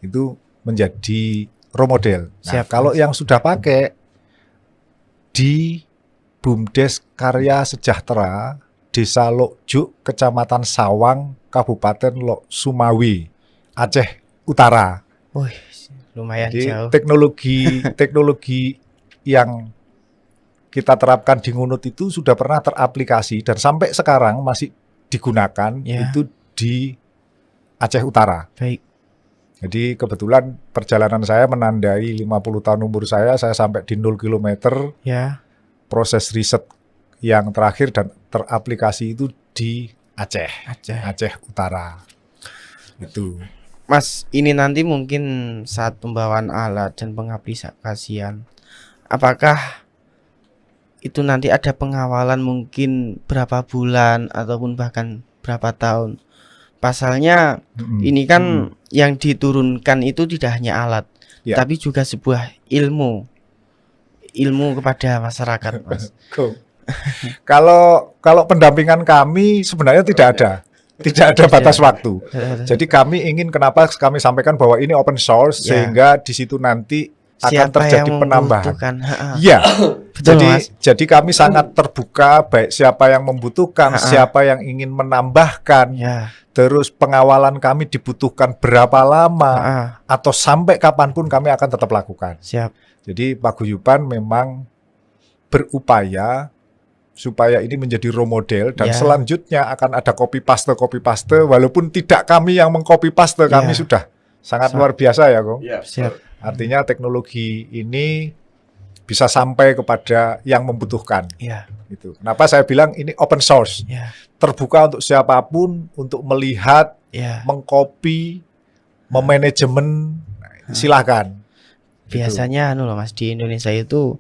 S2: Itu menjadi role model. Nah, kalau yang sudah pakai di BUMDes Karya Sejahtera Desa Lokjuk, Kecamatan Sawang, Kabupaten Lok Sumawi, Aceh Utara.
S1: Wih, lumayan
S2: Jadi,
S1: jauh.
S2: teknologi yang kita terapkan di Ngunut itu sudah pernah teraplikasi dan sampai sekarang masih digunakan itu di Aceh Utara.
S1: Baik.
S2: Jadi kebetulan perjalanan saya menandai 50 tahun umur saya sampai di 0 km.
S1: Ya.
S2: Proses riset yang terakhir dan teraplikasi itu di Aceh Utara. Itu.
S1: Mas, ini nanti mungkin saat pembawaan alat dan pengaplikasian, apakah itu nanti ada pengawalan mungkin berapa bulan ataupun bahkan berapa tahun? Pasalnya ini kan yang diturunkan itu tidak hanya alat, tapi juga sebuah ilmu kepada masyarakat, Mas.
S2: Kalau pendampingan kami sebenarnya tidak ada batas waktu. Jadi kami ingin, kenapa kami sampaikan bahwa ini open source sehingga di situ nanti akan terjadi penambahan. Iya. Jadi kami sangat terbuka, baik siapa yang membutuhkan, siapa yang ingin menambahkan. Terus pengawalan kami dibutuhkan berapa lama atau sampai kapanpun kami akan tetap lakukan.
S1: Siap.
S2: Jadi paguyuban memang berupaya supaya ini menjadi role model dan selanjutnya akan ada copy paste walaupun tidak kami yang mengcopy paste, kami sudah sangat luar biasa ya, Kong.
S1: Siap.
S2: Artinya teknologi ini bisa sampai kepada yang membutuhkan. Gitu. Kenapa saya bilang ini open source, terbuka untuk siapapun untuk melihat, mengcopy, memanajemen, silakan.
S1: Biasanya Mas, di Indonesia itu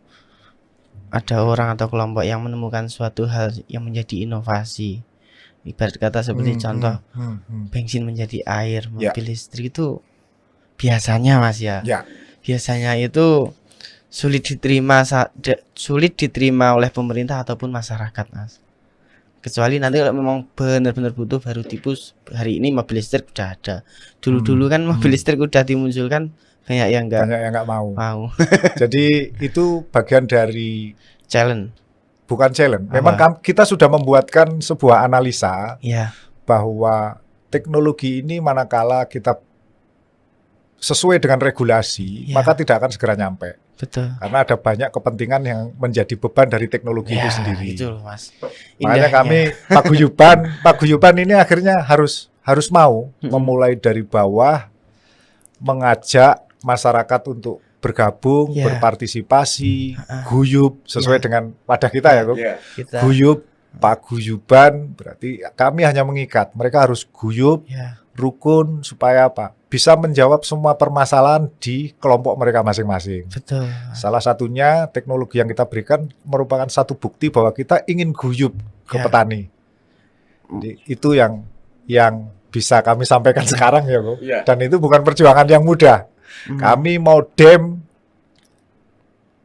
S1: ada orang atau kelompok yang menemukan suatu hal yang menjadi inovasi. Ibarat kata seperti contoh bensin menjadi air, mobil listrik itu biasanya, Mas ya. Biasanya itu sulit diterima oleh pemerintah ataupun masyarakat, Mas. Kecuali nanti kalau memang benar-benar butuh, baru tipus hari ini mobil listrik udah ada. Dulu-dulu kan mobil listrik udah dimunculkan, banyak yang enggak
S2: mau. Jadi itu bagian dari
S1: challenge.
S2: Bukan challenge. Memang kita sudah membuatkan sebuah analisa bahwa teknologi ini manakala kita sesuai dengan regulasi, maka tidak akan segera nyampe.
S1: Betul.
S2: Karena ada banyak kepentingan yang menjadi beban dari teknologi itu sendiri.
S1: Itu loh, Mas.
S2: Makanya kami paguyuban ini akhirnya harus mau memulai dari bawah, mengajak masyarakat untuk bergabung, berpartisipasi, guyub sesuai dengan wadah kita ya, Kok. Guyub, paguyuban berarti kami hanya mengikat. Mereka harus guyub, rukun supaya apa? Bisa menjawab semua permasalahan di kelompok mereka masing-masing.
S1: Betul.
S2: Salah satunya teknologi yang kita berikan merupakan satu bukti bahwa kita ingin guyub ke petani. Jadi, itu yang bisa kami sampaikan sekarang ya, Kok. Dan itu bukan perjuangan yang mudah. Kami mau dam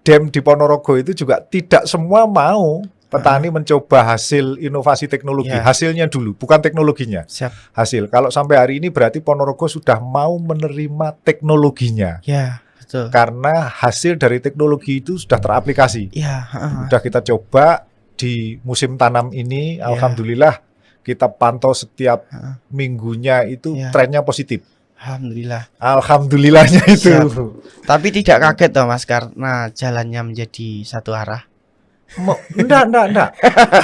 S2: di Ponorogo itu juga tidak semua mau petani mencoba hasil inovasi teknologi. Hasilnya dulu, bukan teknologinya. Hasil. Kalau sampai hari ini berarti Ponorogo sudah mau menerima teknologinya.
S1: Betul.
S2: Karena hasil dari teknologi itu sudah teraplikasi. Sudah kita coba di musim tanam ini, alhamdulillah kita pantau setiap minggunya itu trennya positif. Alhamdulillahnya itu.
S1: Tapi tidak kaget toh, Mas, karena jalannya menjadi satu arah.
S2: Enggak.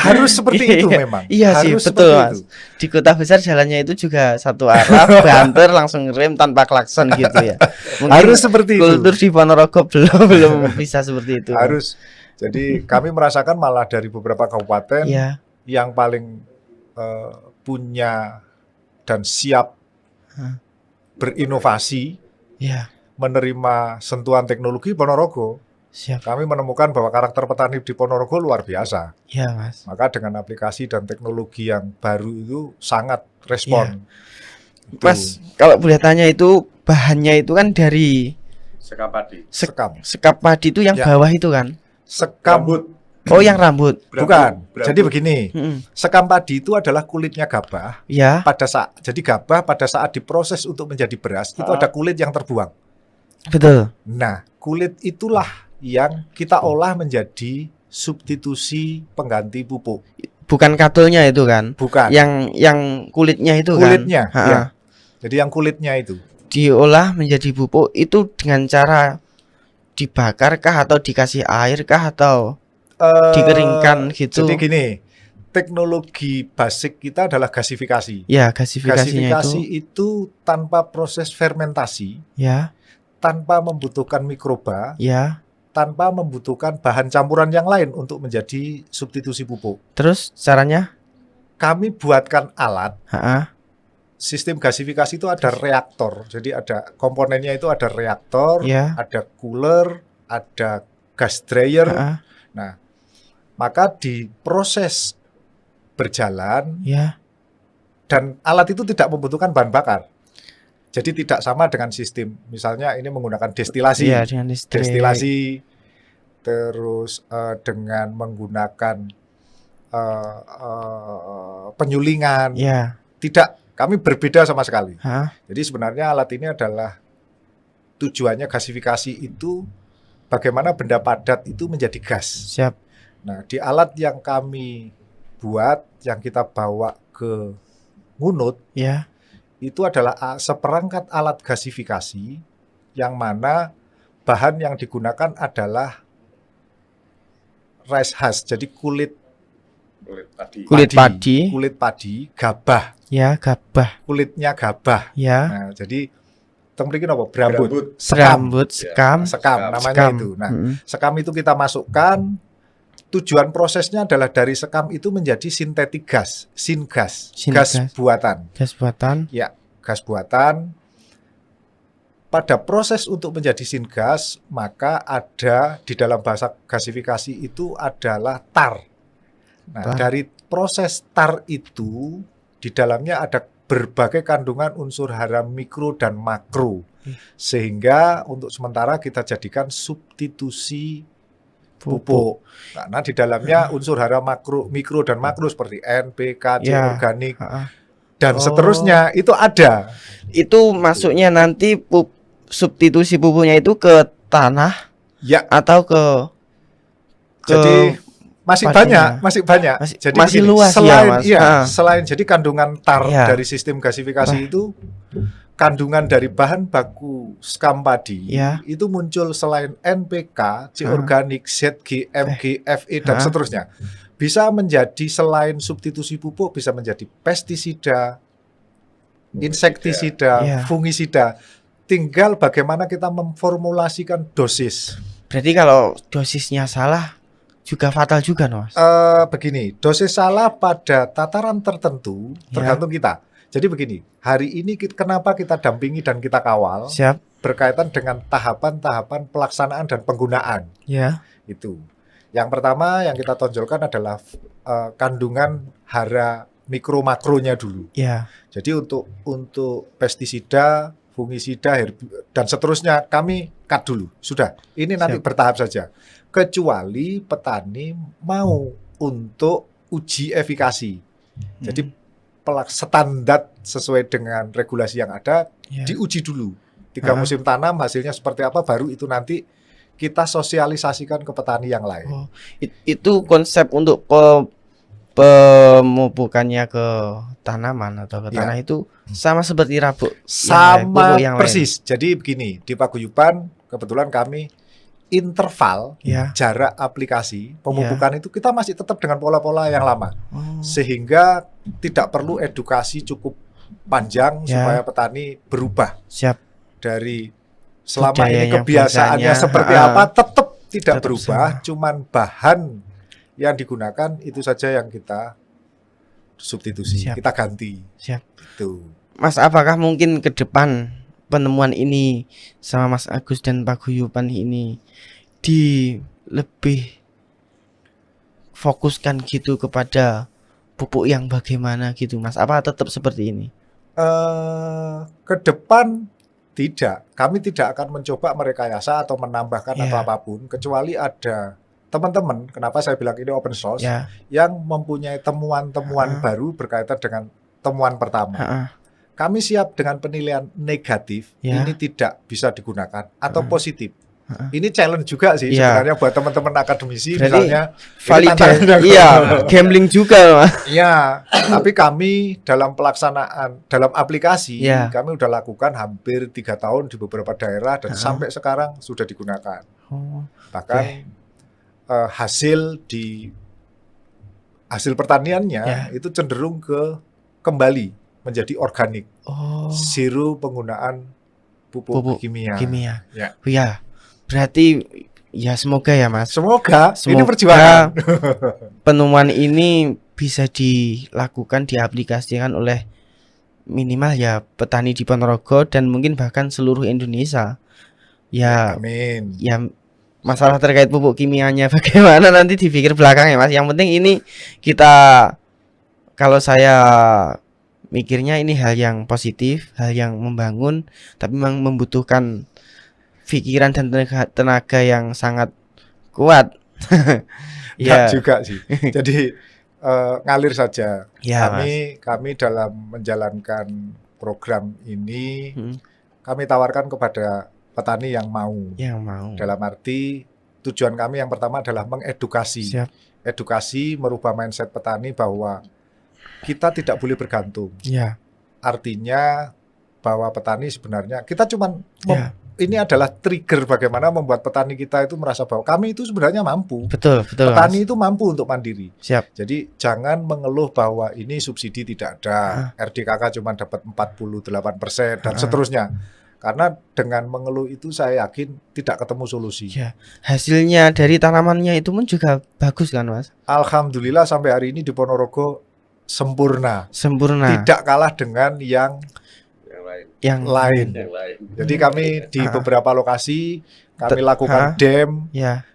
S2: Harus seperti itu memang.
S1: Iya sih, betul, Mas. Di kota besar jalannya itu juga satu arah, banter langsung rem tanpa klakson gitu ya. Mungkin
S2: harus seperti itu.
S1: Kultur di Ponorogo belum bisa seperti itu.
S2: Harus. Jadi kami merasakan malah dari beberapa kabupaten yang paling punya dan siap berinovasi, menerima sentuhan teknologi Ponorogo. Kami menemukan bahwa karakter petani di Ponorogo luar biasa.
S1: Mas.
S2: Maka dengan aplikasi dan teknologi yang baru itu sangat respon.
S1: Mas, kalau boleh tanya itu bahannya itu kan dari
S3: sekam padi.
S1: Sekam padi itu yang bawah itu kan?
S2: Sekam
S3: rambut.
S1: Oh, yang rambut.
S2: Bukan. Jadi begini, sekam padi itu adalah kulitnya gabah. Jadi gabah pada saat diproses untuk menjadi beras itu ada kulit yang terbuang.
S1: Betul.
S2: Nah, kulit itulah yang kita olah menjadi substitusi pengganti pupuk.
S1: Bukan katulnya itu kan?
S2: Bukan.
S1: Yang kulitnya itu
S2: kulitnya,
S1: kan?
S2: Ya. Jadi yang kulitnya itu
S1: diolah menjadi pupuk itu dengan cara dibakar kah atau dikasih air kah atau dikeringkan gitu?
S2: Jadi gini, teknologi basic kita adalah gasifikasi.
S1: Ya, gasifikasinya
S2: gasifikasi itu tanpa proses fermentasi,
S1: ya,
S2: tanpa membutuhkan mikroba,
S1: ya,
S2: tanpa membutuhkan bahan campuran yang lain untuk menjadi substitusi pupuk.
S1: Terus caranya?
S2: Kami buatkan alat.
S1: Ha-ha.
S2: Sistem gasifikasi itu ada reaktor. Jadi ada komponennya itu ada reaktor,
S1: ya,
S2: ada cooler, ada gas dryer.
S1: Ha-ha.
S2: Nah, maka di proses berjalan,
S1: ya,
S2: dan alat itu tidak membutuhkan bahan bakar. Jadi tidak sama dengan sistem, misalnya ini menggunakan destilasi,
S1: ya, dengan
S2: destilasi, terus dengan menggunakan penyulingan.
S1: Ya.
S2: Tidak, kami berbeda sama sekali.
S1: Ha?
S2: Jadi sebenarnya alat ini adalah tujuannya gasifikasi itu bagaimana benda padat itu menjadi gas.
S1: Siap.
S2: Nah, di alat yang kami buat, yang kita bawa ke Ngunut,
S1: ya,
S2: itu adalah seperangkat alat gasifikasi yang mana bahan yang digunakan adalah rice husk, jadi kulit padi, gabah.
S1: Ya, gabah.
S2: Kulitnya gabah.
S1: Ya.
S2: Nah, jadi mriki napa? Berambut.
S1: Sekam
S2: namanya itu. Nah, sekam itu kita masukkan. Tujuan prosesnya adalah dari sekam itu menjadi sintetik gas, syngas, gas buatan.
S1: Gas buatan.
S2: Ya, gas buatan. Pada proses untuk menjadi syngas, maka ada di dalam bahasa gasifikasi itu adalah tar. Nah, dari proses tar itu di dalamnya ada berbagai kandungan unsur hara mikro dan makro. Sehingga untuk sementara kita jadikan substitusi pupuk. Karena di dalamnya unsur hara mikro dan makro seperti N, P, K, C, organik dan seterusnya itu ada.
S1: Itu masuknya nanti substitusi pupuknya itu ke tanah, ya, atau ke
S2: jadi masih banyak. Jadi
S1: masih
S2: begini,
S1: luas
S2: selain,
S1: ya, Mas.
S2: Selain jadi kandungan tar dari sistem gasifikasi itu, kandungan dari bahan baku sekam padi itu muncul selain NPK, C organik, ZG, MG, Fe dan seterusnya. Bisa menjadi selain substitusi pupuk, bisa menjadi pestisida, insektisida, fungisida. Tinggal bagaimana kita memformulasikan dosis.
S1: Berarti kalau dosisnya salah juga fatal juga, Mas?
S2: Begini, dosis salah pada tataran tertentu tergantung kita. Jadi begini, hari ini kenapa kita dampingi dan kita kawal?
S1: Siap.
S2: Berkaitan dengan tahapan-tahapan pelaksanaan dan penggunaan.
S1: Ya.
S2: Itu. Yang pertama yang kita tonjolkan adalah kandungan hara mikro makronya dulu.
S1: Ya.
S2: Jadi untuk pestisida, fungisida, dan seterusnya kami cut dulu. Sudah. Ini nanti bertahap saja. Kecuali petani mau untuk uji efikasi. Jadi standar sesuai dengan regulasi yang ada diuji dulu. 3 musim tanam hasilnya seperti apa, baru itu nanti kita sosialisasikan ke petani yang lain.
S1: Itu konsep untuk pemupukannya ke tanaman atau ke tanah itu sama seperti
S2: sama yang persis lain. Jadi begini, di paguyuban kebetulan kami interval jarak aplikasi pemupukan itu kita masih tetap dengan pola-pola yang lama, sehingga tidak perlu edukasi cukup panjang supaya petani berubah.
S1: Siap.
S2: Dari selama ini kebiasaannya seperti apa tetap tidak berubah, cuman bahan yang digunakan itu saja yang kita substitusi, kita ganti.
S1: Siap.
S2: Itu.
S1: Mas, apakah mungkin ke depan penemuan ini sama Mas Agus dan paguyuban ini lebih fokuskan gitu kepada pupuk yang bagaimana gitu, Mas? Apa tetap seperti ini?
S2: Ke depan tidak. Kami tidak akan mencoba merekayasa atau menambahkan atau apapun, kecuali ada teman-teman, kenapa saya bilang ini open source, yang mempunyai temuan-temuan baru berkaitan dengan temuan pertama. Kami siap dengan penilaian negatif, ini tidak bisa digunakan, atau positif, Ini challenge juga sih sebenarnya buat teman-teman akademisi.
S1: Berarti
S2: misalnya
S1: gambling juga, Mas.
S2: Iya, tapi kami dalam pelaksanaan dalam aplikasi kami udah lakukan hampir 3 tahun di beberapa daerah dan sampai sekarang sudah digunakan. Bahkan hasil pertaniannya itu cenderung kembali menjadi organik. Zero penggunaan pupuk kimia.
S1: Ya. Berarti ya semoga ya, Mas.
S2: Semoga ini perjuangan.
S1: Penemuan ini bisa dilakukan, diaplikasikan oleh minimal ya petani di Ponorogo dan mungkin bahkan seluruh Indonesia. Ya,
S2: amin.
S1: Ya masalah terkait pupuk kimianya bagaimana nanti dipikir belakang ya, Mas. Yang penting ini kita, kalau saya mikirnya ini hal yang positif, hal yang membangun, tapi memang membutuhkan pikiran dan tenaga yang sangat kuat.
S2: Ya juga sih. Jadi ngalir saja. Kami dalam menjalankan program ini kami tawarkan kepada petani yang mau. Dalam arti tujuan kami yang pertama adalah mengedukasi. Edukasi merubah mindset petani bahwa kita tidak boleh bergantung. Artinya bahwa petani sebenarnya kita cuman ini adalah trigger bagaimana membuat petani kita itu merasa bahwa kami itu sebenarnya mampu.
S1: Betul.
S2: Petani itu mampu untuk mandiri.
S1: Jadi
S2: jangan mengeluh bahwa ini subsidi tidak ada, RDKK cuma dapat 48% dan seterusnya. Karena dengan mengeluh itu saya yakin tidak ketemu solusi.
S1: Hasilnya dari tanamannya itu pun juga bagus kan, Mas?
S2: Alhamdulillah sampai hari ini di Ponorogo sempurna. Tidak kalah dengan yang lain. Jadi kami di beberapa lokasi kami lakukan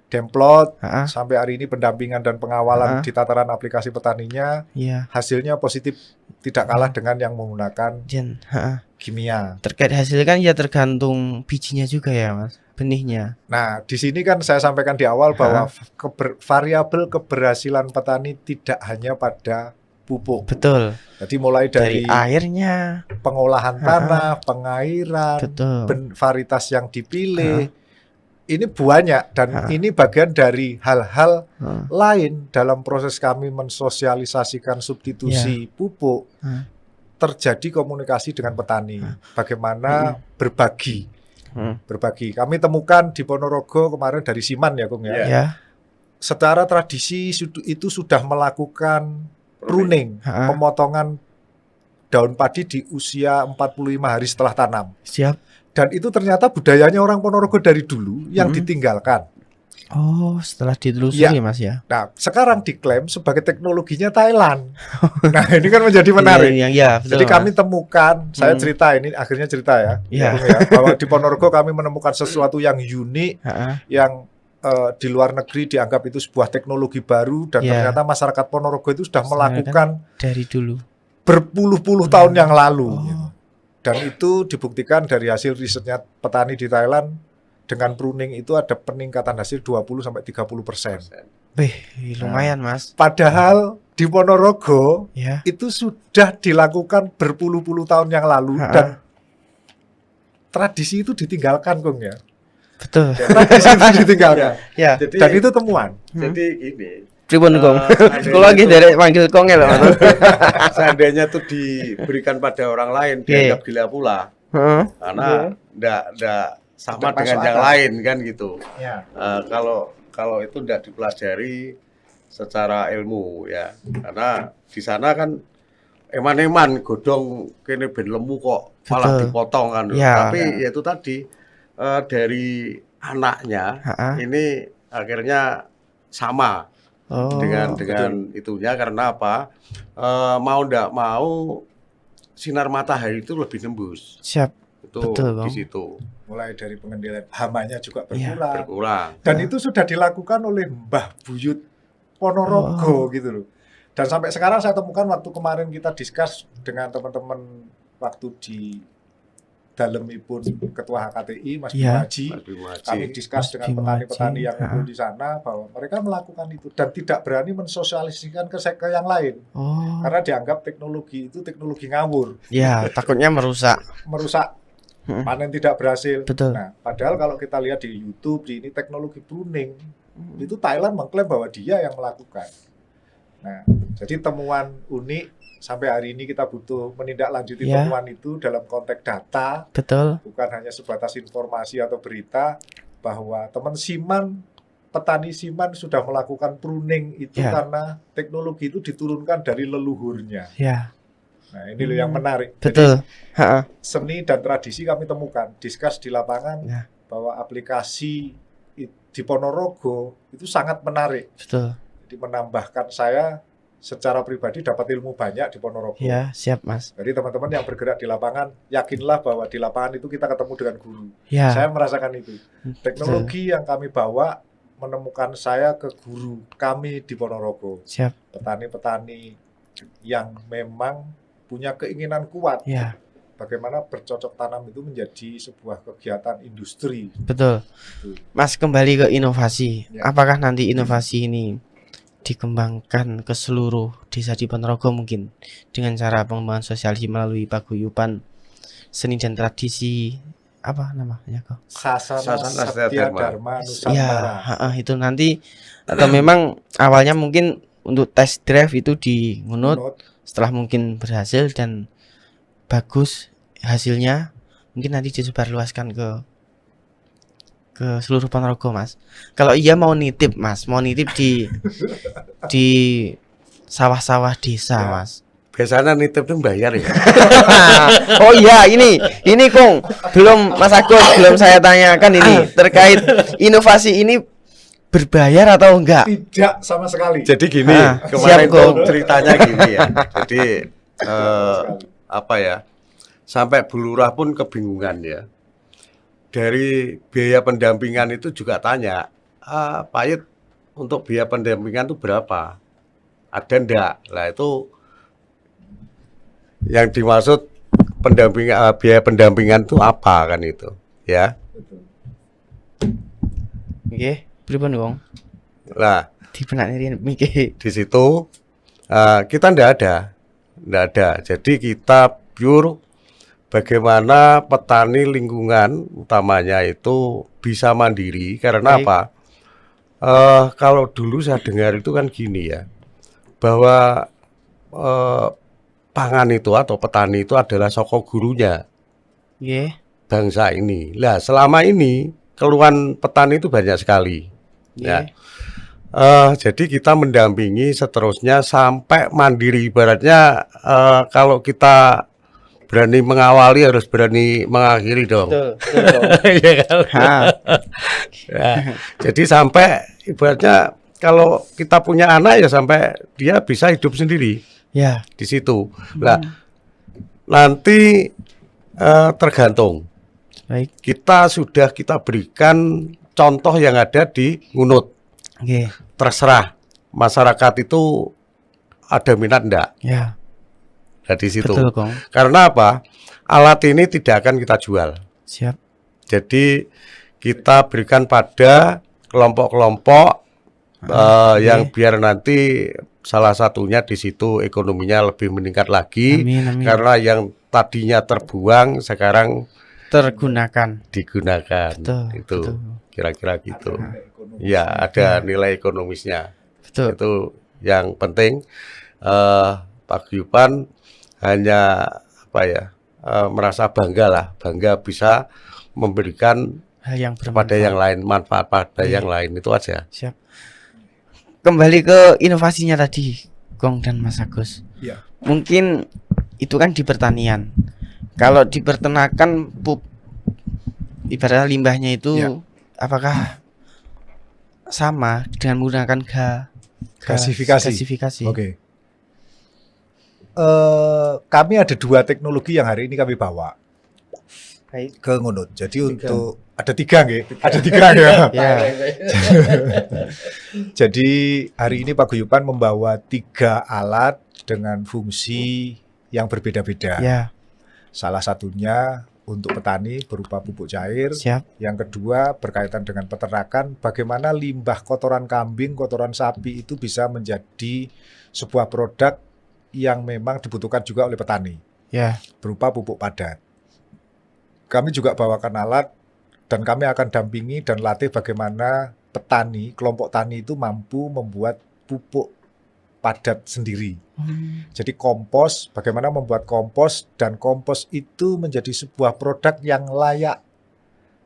S2: demplot sampai hari ini pendampingan dan pengawalan di tataran aplikasi petaninya. Hasilnya positif, tidak kalah dengan yang menggunakan kimia.
S1: Terkait hasil kan ya tergantung bijinya juga ya, Mas, benihnya.
S2: Nah, di sini kan saya sampaikan di awal bahwa variabel keberhasilan petani tidak hanya pada pupuk.
S1: Betul.
S2: Jadi mulai dari
S1: airnya,
S2: pengolahan tanah, pengairan, varietas yang dipilih. Ini banyak dan ini bagian dari hal-hal lain dalam proses kami mensosialisasikan substitusi pupuk. Terjadi komunikasi dengan petani. Bagaimana berbagi. Kami temukan di Ponorogo kemarin dari Siman ya, Kung ya. Secara tradisi itu sudah melakukan pruning, pemotongan daun padi di usia 45 hari setelah tanam. Dan itu ternyata budayanya orang Ponorogo dari dulu yang ditinggalkan.
S1: Setelah ditelusuri Mas ya.
S2: Nah, sekarang diklaim sebagai teknologinya Thailand. Nah, ini kan menjadi menarik.
S1: Betul,
S2: jadi kami temukan, saya cerita ini, akhirnya cerita ya, bahwa di Ponorogo kami menemukan sesuatu yang unik, yang di luar negeri dianggap itu sebuah teknologi baru, dan ternyata masyarakat Ponorogo itu sudah melakukan
S1: dari dulu,
S2: berpuluh-puluh tahun yang lalu. Dan itu dibuktikan dari hasil risetnya petani di Thailand. Dengan pruning itu ada peningkatan hasil 20-30%.
S1: Lumayan, Mas.
S2: Padahal di Ponorogo itu sudah dilakukan berpuluh-puluh tahun yang lalu dan tradisi itu ditinggalkan, Kung ya.
S1: Betul.
S2: Tradisi itu ditinggalkan. Dan itu temuan.
S3: Jadi gini.
S1: Pripun, Kung? Kalau lagi dari manggil Kong ya,
S3: seandainya itu diberikan pada orang lain dianggap gila pula. Karena enggak sama dengan yang lain kan gitu. Kalau itu tidak dipelajari secara ilmu ya, karena di sana kan eman-eman godong kene ben lemu kok malah dipotong kan. Tapi ya itu tadi dari anaknya ini akhirnya sama dengan itunya, karena apa? Mau ndak mau sinar matahari itu lebih nembus. Itu di situ.
S2: Mulai dari pengendalian hamanya juga berkurang.
S3: Dan
S2: itu sudah dilakukan oleh Mbah Buyut Ponorogo gitu loh. Dan sampai sekarang saya temukan waktu kemarin kita diskus dengan teman-teman waktu di dalemipun Ketua HKTI Mas Bima Haji. Kami diskus dengan petani-petani yang ngumpul di sana bahwa mereka melakukan itu dan tidak berani mensosialisasikan ke yang lain. Karena dianggap teknologi itu teknologi ngawur.
S1: Takutnya merusak
S2: panen tidak berhasil.
S1: Betul.
S2: Nah, padahal kalau kita lihat di YouTube, di ini teknologi pruning, itu Thailand mengklaim bahwa dia yang melakukan. Nah, jadi temuan unik sampai hari ini kita butuh menindaklanjuti temuan itu dalam konteks data.
S1: Betul.
S2: Bukan hanya sebatas informasi atau berita bahwa teman Siman, petani Siman sudah melakukan pruning itu karena teknologi itu diturunkan dari leluhurnya. Nah, ini loh yang menarik.
S1: Betul.
S2: Jadi, seni dan tradisi kami temukan, diskus di lapangan bahwa aplikasi di Ponorogo itu sangat menarik.
S1: Betul.
S2: Jadi menambahkan saya secara pribadi dapat ilmu banyak di Ponorogo.
S1: Ya, siap Mas.
S2: Jadi teman-teman yang bergerak di lapangan, yakinlah bahwa di lapangan itu kita ketemu dengan guru.
S1: Ya.
S2: Saya merasakan itu. Teknologi yang kami bawa menemukan saya ke guru kami di Ponorogo.
S1: Siap.
S2: Petani-petani yang memang punya keinginan kuat. Bagaimana bercocok tanam itu menjadi sebuah kegiatan industri.
S1: Betul. Mas, kembali ke inovasi. Apakah nanti inovasi ini dikembangkan ke seluruh desa di Ponorogo mungkin dengan cara pengembangan sosialisasi melalui paguyuban seni dan tradisi apa namanya kok?
S2: Sasana Satya Dharma Nusantara.
S1: Itu nanti atau memang awalnya mungkin untuk test drive itu di Ngunut. Setelah mungkin berhasil dan bagus hasilnya, mungkin nanti disebarluaskan ke seluruh Ponorogo, Mas. Kalau iya mau nitip, Mas, mau nitip di sawah-sawah desa, Mas.
S3: Biasanya nitip itu bayar ya.
S1: Oh iya, ini Kong, belum Mas Agus, belum saya tanyakan ini terkait inovasi ini berbayar atau enggak?
S2: Tidak sama sekali.
S3: Jadi gini, kemarin tuh ceritanya gini ya. Jadi apa ya? Sampai Bu Lurah pun kebingungan ya. Dari biaya pendampingan itu juga tanya, Pak Yud, untuk biaya pendampingan itu berapa? Ada enggak? Lah itu yang dimaksud biaya pendampingan itu apa kan itu, ya?
S1: Oke. Pripun Wong?
S3: Lah,
S1: di
S3: situ kita ndak ada. Jadi kita pure bagaimana petani lingkungan utamanya itu bisa mandiri karena apa? Kalau dulu saya dengar itu kan gini ya, bahwa pangan itu atau petani itu adalah soko gurunya bangsa ini. Lah selama ini keluhan petani itu banyak sekali. Ya, jadi kita mendampingi seterusnya sampai mandiri. Ibaratnya kalau kita berani mengawali harus berani mengakhiri dong. Iya kan? Jadi sampai ibaratnya kalau kita punya anak ya sampai dia bisa hidup sendiri. Di situ. Nah, nanti tergantung. Kita sudah kita berikan contoh yang ada di Ngunut. Terserah masyarakat itu ada minat enggak? Nah, di situ.
S1: Betul,
S3: karena apa? Alat ini tidak akan kita jual.
S1: Siap.
S3: Jadi kita berikan pada kelompok-kelompok yang biar nanti salah satunya di situ ekonominya lebih meningkat lagi.
S1: Amin.
S3: Karena yang tadinya terbuang sekarang digunakan. Betul. Kira-kira gitu. Ya, ada nilai ekonomisnya.
S1: Betul.
S3: Itu yang penting. Paguyuban hanya merasa bangga bisa memberikan
S1: hal yang
S3: kepada yang lain, manfaat pada yang lain, itu aja.
S1: Siap. Kembali ke inovasinya tadi, Gong dan Mas Agus. Mungkin itu kan di pertanian. Kalau di peternakan, ibaratnya limbahnya itu apakah sama dengan menggunakan gasifikasi?
S2: Oke. Kami ada 2 teknologi yang hari ini kami bawa ke Ngunut. Jadi untuk ada 3 nggih. Ada 3 ya. Jadi hari ini paguyuban membawa 3 alat dengan fungsi yang berbeda-beda. Salah satunya untuk petani berupa pupuk cair. Yang kedua berkaitan dengan peternakan, bagaimana limbah kotoran kambing, kotoran sapi itu bisa menjadi sebuah produk yang memang dibutuhkan juga oleh petani. Berupa pupuk padat. kami juga bawakan alat dan kami akan dampingi dan latih bagaimana petani, kelompok tani itu mampu membuat pupuk padat sendiri. Jadi kompos, bagaimana membuat kompos, dan kompos itu menjadi sebuah produk yang layak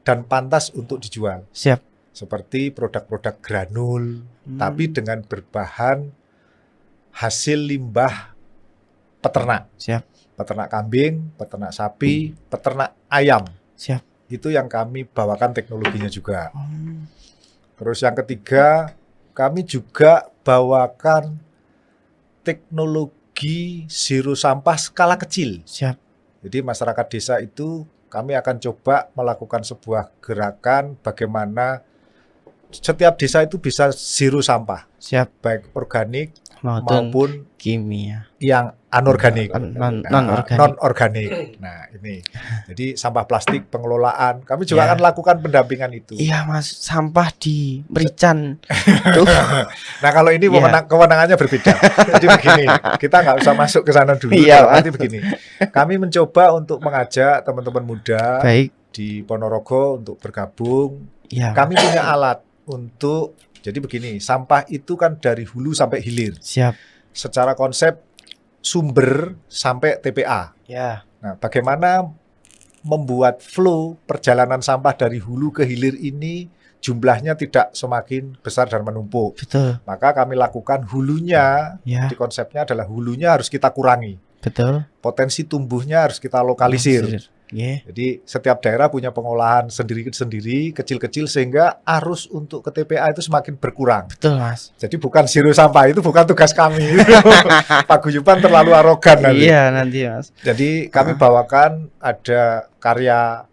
S2: dan pantas untuk dijual.
S1: Siap.
S2: Seperti produk-produk granul, tapi dengan berbahan hasil limbah peternak.
S1: Siap.
S2: Peternak kambing, peternak sapi, peternak ayam.
S1: Siap.
S2: Itu yang kami bawakan teknologinya juga. Terus yang ketiga, kami juga bawakan teknologi zero sampah skala kecil.
S1: Siap.
S2: Jadi masyarakat desa itu kami akan coba melakukan sebuah gerakan bagaimana setiap desa itu bisa zero sampah.
S1: Siap.
S2: Baik organik
S1: maupun kimia.
S2: Yang anorganik,
S1: non-organik.
S2: Nah ini, jadi sampah plastik pengelolaan, kami juga akan lakukan pendampingan itu.
S1: Iya Mas, sampah di Merican.
S2: Nah kalau ini kewenangannya berbeda. Jadi begini, kita nggak usah masuk ke sana dulu. Nanti begini, kami mencoba untuk mengajak teman-teman muda di Ponorogo untuk bergabung. Kami punya alat untuk, jadi begini, sampah itu kan dari hulu sampai hilir.
S1: Siap.
S2: Secara konsep sumber sampai TPA. Nah, bagaimana membuat flow perjalanan sampah dari hulu ke hilir ini jumlahnya tidak semakin besar dan menumpuk.
S1: Betul.
S2: Maka kami lakukan hulunya, di konsepnya adalah hulunya harus kita kurangi.
S1: Betul.
S2: Potensi tumbuhnya harus kita lokalisir. Jadi setiap daerah punya pengolahan sendiri-sendiri, kecil-kecil, sehingga arus untuk ke TPA itu semakin berkurang.
S1: Betul Mas.
S2: Jadi bukan zero sampah, itu bukan tugas kami. Paguyuban terlalu arogan nanti.
S1: Iya nanti Mas.
S2: Jadi kami bawakan ada karya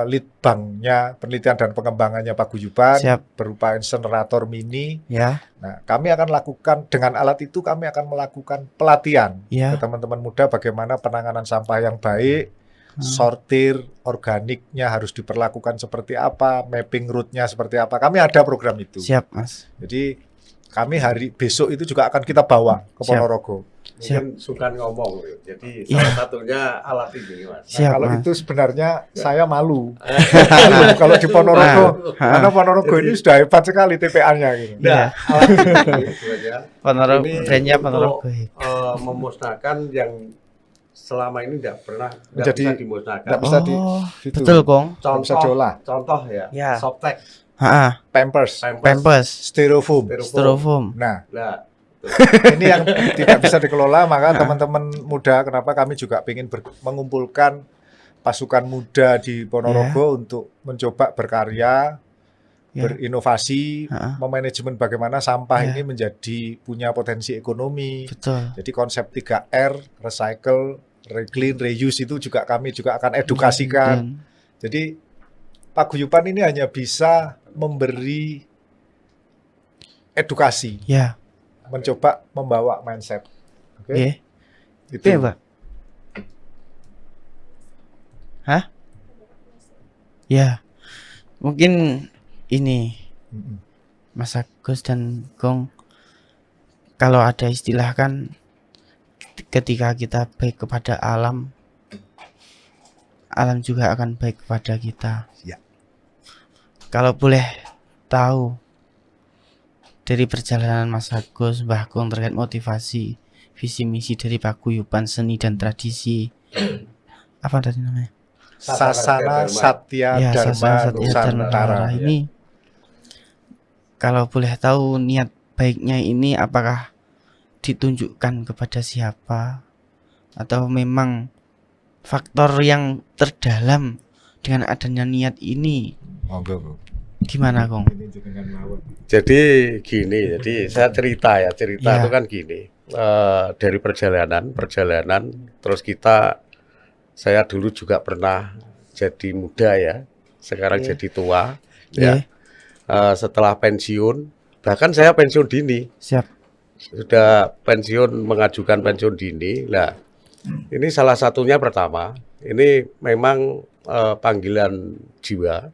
S2: litbangnya, penelitian dan pengembangannya Paguyuban.
S1: Siap.
S2: Berupa insenerator mini. Nah, kami akan lakukan, dengan alat itu kami akan melakukan pelatihan ke teman-teman muda bagaimana penanganan sampah yang baik. Sortir organiknya harus diperlakukan seperti apa, mapping route-nya seperti apa. Kami ada program itu.
S1: Siap Mas.
S2: Jadi kami hari besok itu juga akan kita bawa ke Ponorogo.
S3: Mungkin suka ngomong, jadi salah satunya alat ini Mas.
S2: Nah, kalau itu sebenarnya saya malu. Kalau di Ponorogo, karena Ponorogo ini sudah hebat sekali TPA-nya gitu.
S3: Nah, alat ini sebenarnya
S1: Ponorogo, brandnya Ponorogo.
S3: Memusnahkan yang selama ini tidak bisa dimusnahkan.
S2: Tidak bisa
S1: betul Kong.
S3: Contoh ya. Softtek.
S2: Pampers. Styrofoam. Nah, ini yang tidak bisa dikelola, maka teman-teman muda, kenapa kami juga ingin mengumpulkan pasukan muda di Ponorogo untuk mencoba berkarya, berinovasi, memanajemen bagaimana sampah ini menjadi punya potensi ekonomi.
S1: Betul.
S2: Jadi konsep 3R, recycle, reclaim, reuse itu juga kami juga akan edukasikan. Jadi Paguyuban ini hanya bisa memberi edukasi. Mencoba membawa mindset. Oke. Itu
S1: Pak. Mungkin ini Mas Agus dan Gong, kalau ada istilah kan ketika kita baik kepada alam juga akan baik kepada kita. Kalau boleh tahu dari perjalanan Mas Agus, Mbah Gong terkait motivasi, visi misi dari Paguyuban Seni dan Tradisi, apa tadi namanya?
S2: Sasana Satya Dharma Nusantara
S1: ini. Kalau boleh tahu niat baiknya ini apakah ditunjukkan kepada siapa, atau memang faktor yang terdalam dengan adanya niat ini? Gimana Kong?
S3: Jadi gini, saya cerita itu kan gini, dari perjalanan terus saya dulu juga pernah jadi muda ya, sekarang jadi tua ya. Setelah pensiun, bahkan saya pensiun dini. Sudah pensiun, mengajukan pensiun dini. Nah, ini salah satunya pertama, ini memang panggilan jiwa.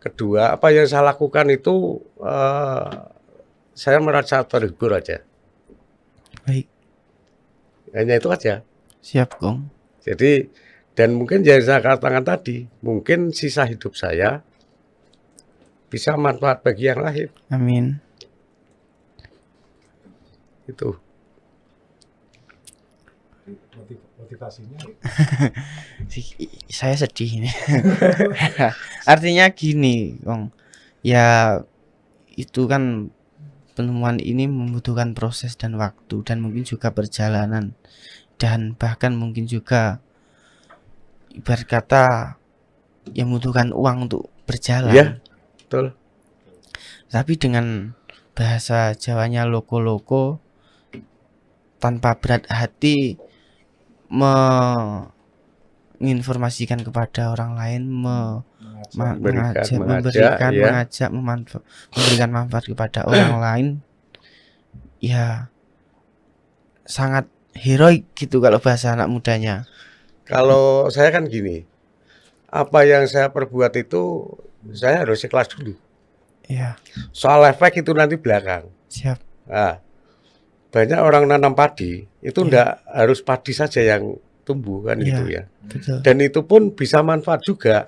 S3: Kedua, apa yang saya lakukan itu saya merasa terhibur aja.
S1: Baik.
S3: Hanya itu aja.
S1: Siap Gong.
S3: Jadi Dan mungkin yang saya katakan tadi, mungkin sisa hidup saya bisa manfaat bagi yang lain.
S1: Amin.
S3: Itu.
S2: Motivasinya
S1: saya sedih ini. Artinya gini, Kong. Ya itu kan penemuan ini membutuhkan proses dan waktu dan mungkin juga perjalanan dan bahkan mungkin juga ibarat kata yang membutuhkan uang untuk berjalan.
S3: Iya, betul.
S1: Tapi dengan bahasa Jawanya loko-loko, tanpa berat hati menginformasikan kepada orang lain, mengajak, memberikan manfaat kepada orang lain, ya sangat heroik gitu kalau bahasa anak mudanya.
S3: Kalau saya kan gini, apa yang saya perbuat itu saya harus ikhlas dulu.
S1: Iya.
S3: Soal efek itu nanti belakang.
S1: Siap.
S3: Nah, banyak orang nanam padi itu enggak harus padi saja yang tumbuh kan gitu ya.
S1: Betul.
S3: Dan itu pun bisa manfaat juga.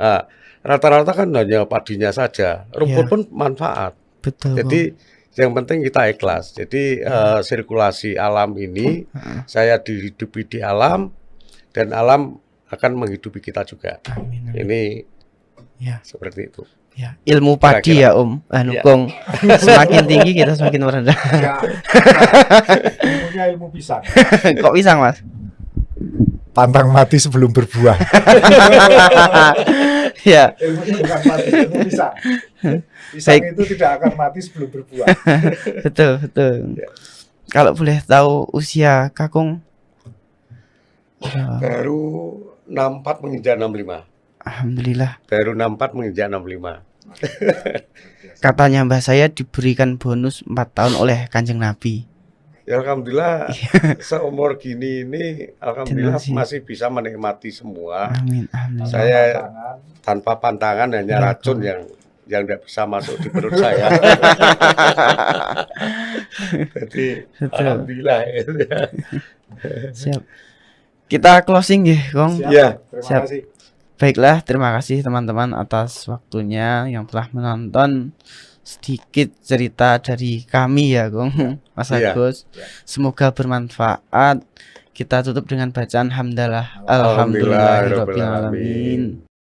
S3: Nah, rata-rata kan hanya padinya saja, rumput pun manfaat.
S1: Betul.
S3: Jadi yang penting kita ikhlas. Jadi sirkulasi alam ini saya dihidupi di alam dan alam akan menghidupi kita juga.
S1: Amin.
S3: Ini seperti itu.
S1: Ya, ilmu padi ya Om. Kong. Semakin tinggi kita semakin merendah.
S2: Ya, ilmunya ilmu pisang.
S1: Kok pisang, Mas?
S2: Pantang mati sebelum berbuah.
S1: Ya.
S2: Ilmunya bukan mati, ilmu pisang. Pisang itu tidak akan mati sebelum berbuah.
S1: Betul, betul. Ya. Kalau boleh tahu usia Kakung?
S3: Baru 64 menginjak 65.
S1: Alhamdulillah.
S3: Baru 64 menginjak 65.
S1: Katanya mbah saya diberikan bonus 4 tahun oleh Kanjeng Nabi.
S3: Ya alhamdulillah seumur gini ini alhamdulillah masih bisa menikmati semua.
S1: Amin.
S3: Saya tanpa pantangan hanya racun yang tidak bisa masuk di perut saya. Jadi alhamdulillah.
S1: Siap. Kita closing ya, Kong.
S3: Ya,
S2: terima kasih.
S1: Baiklah, terima kasih teman-teman atas waktunya yang telah menonton sedikit cerita dari kami ya, Kong. Mas Agus. Semoga bermanfaat. Kita tutup dengan bacaan hamdalah. Alhamdulillahirabbil alamin.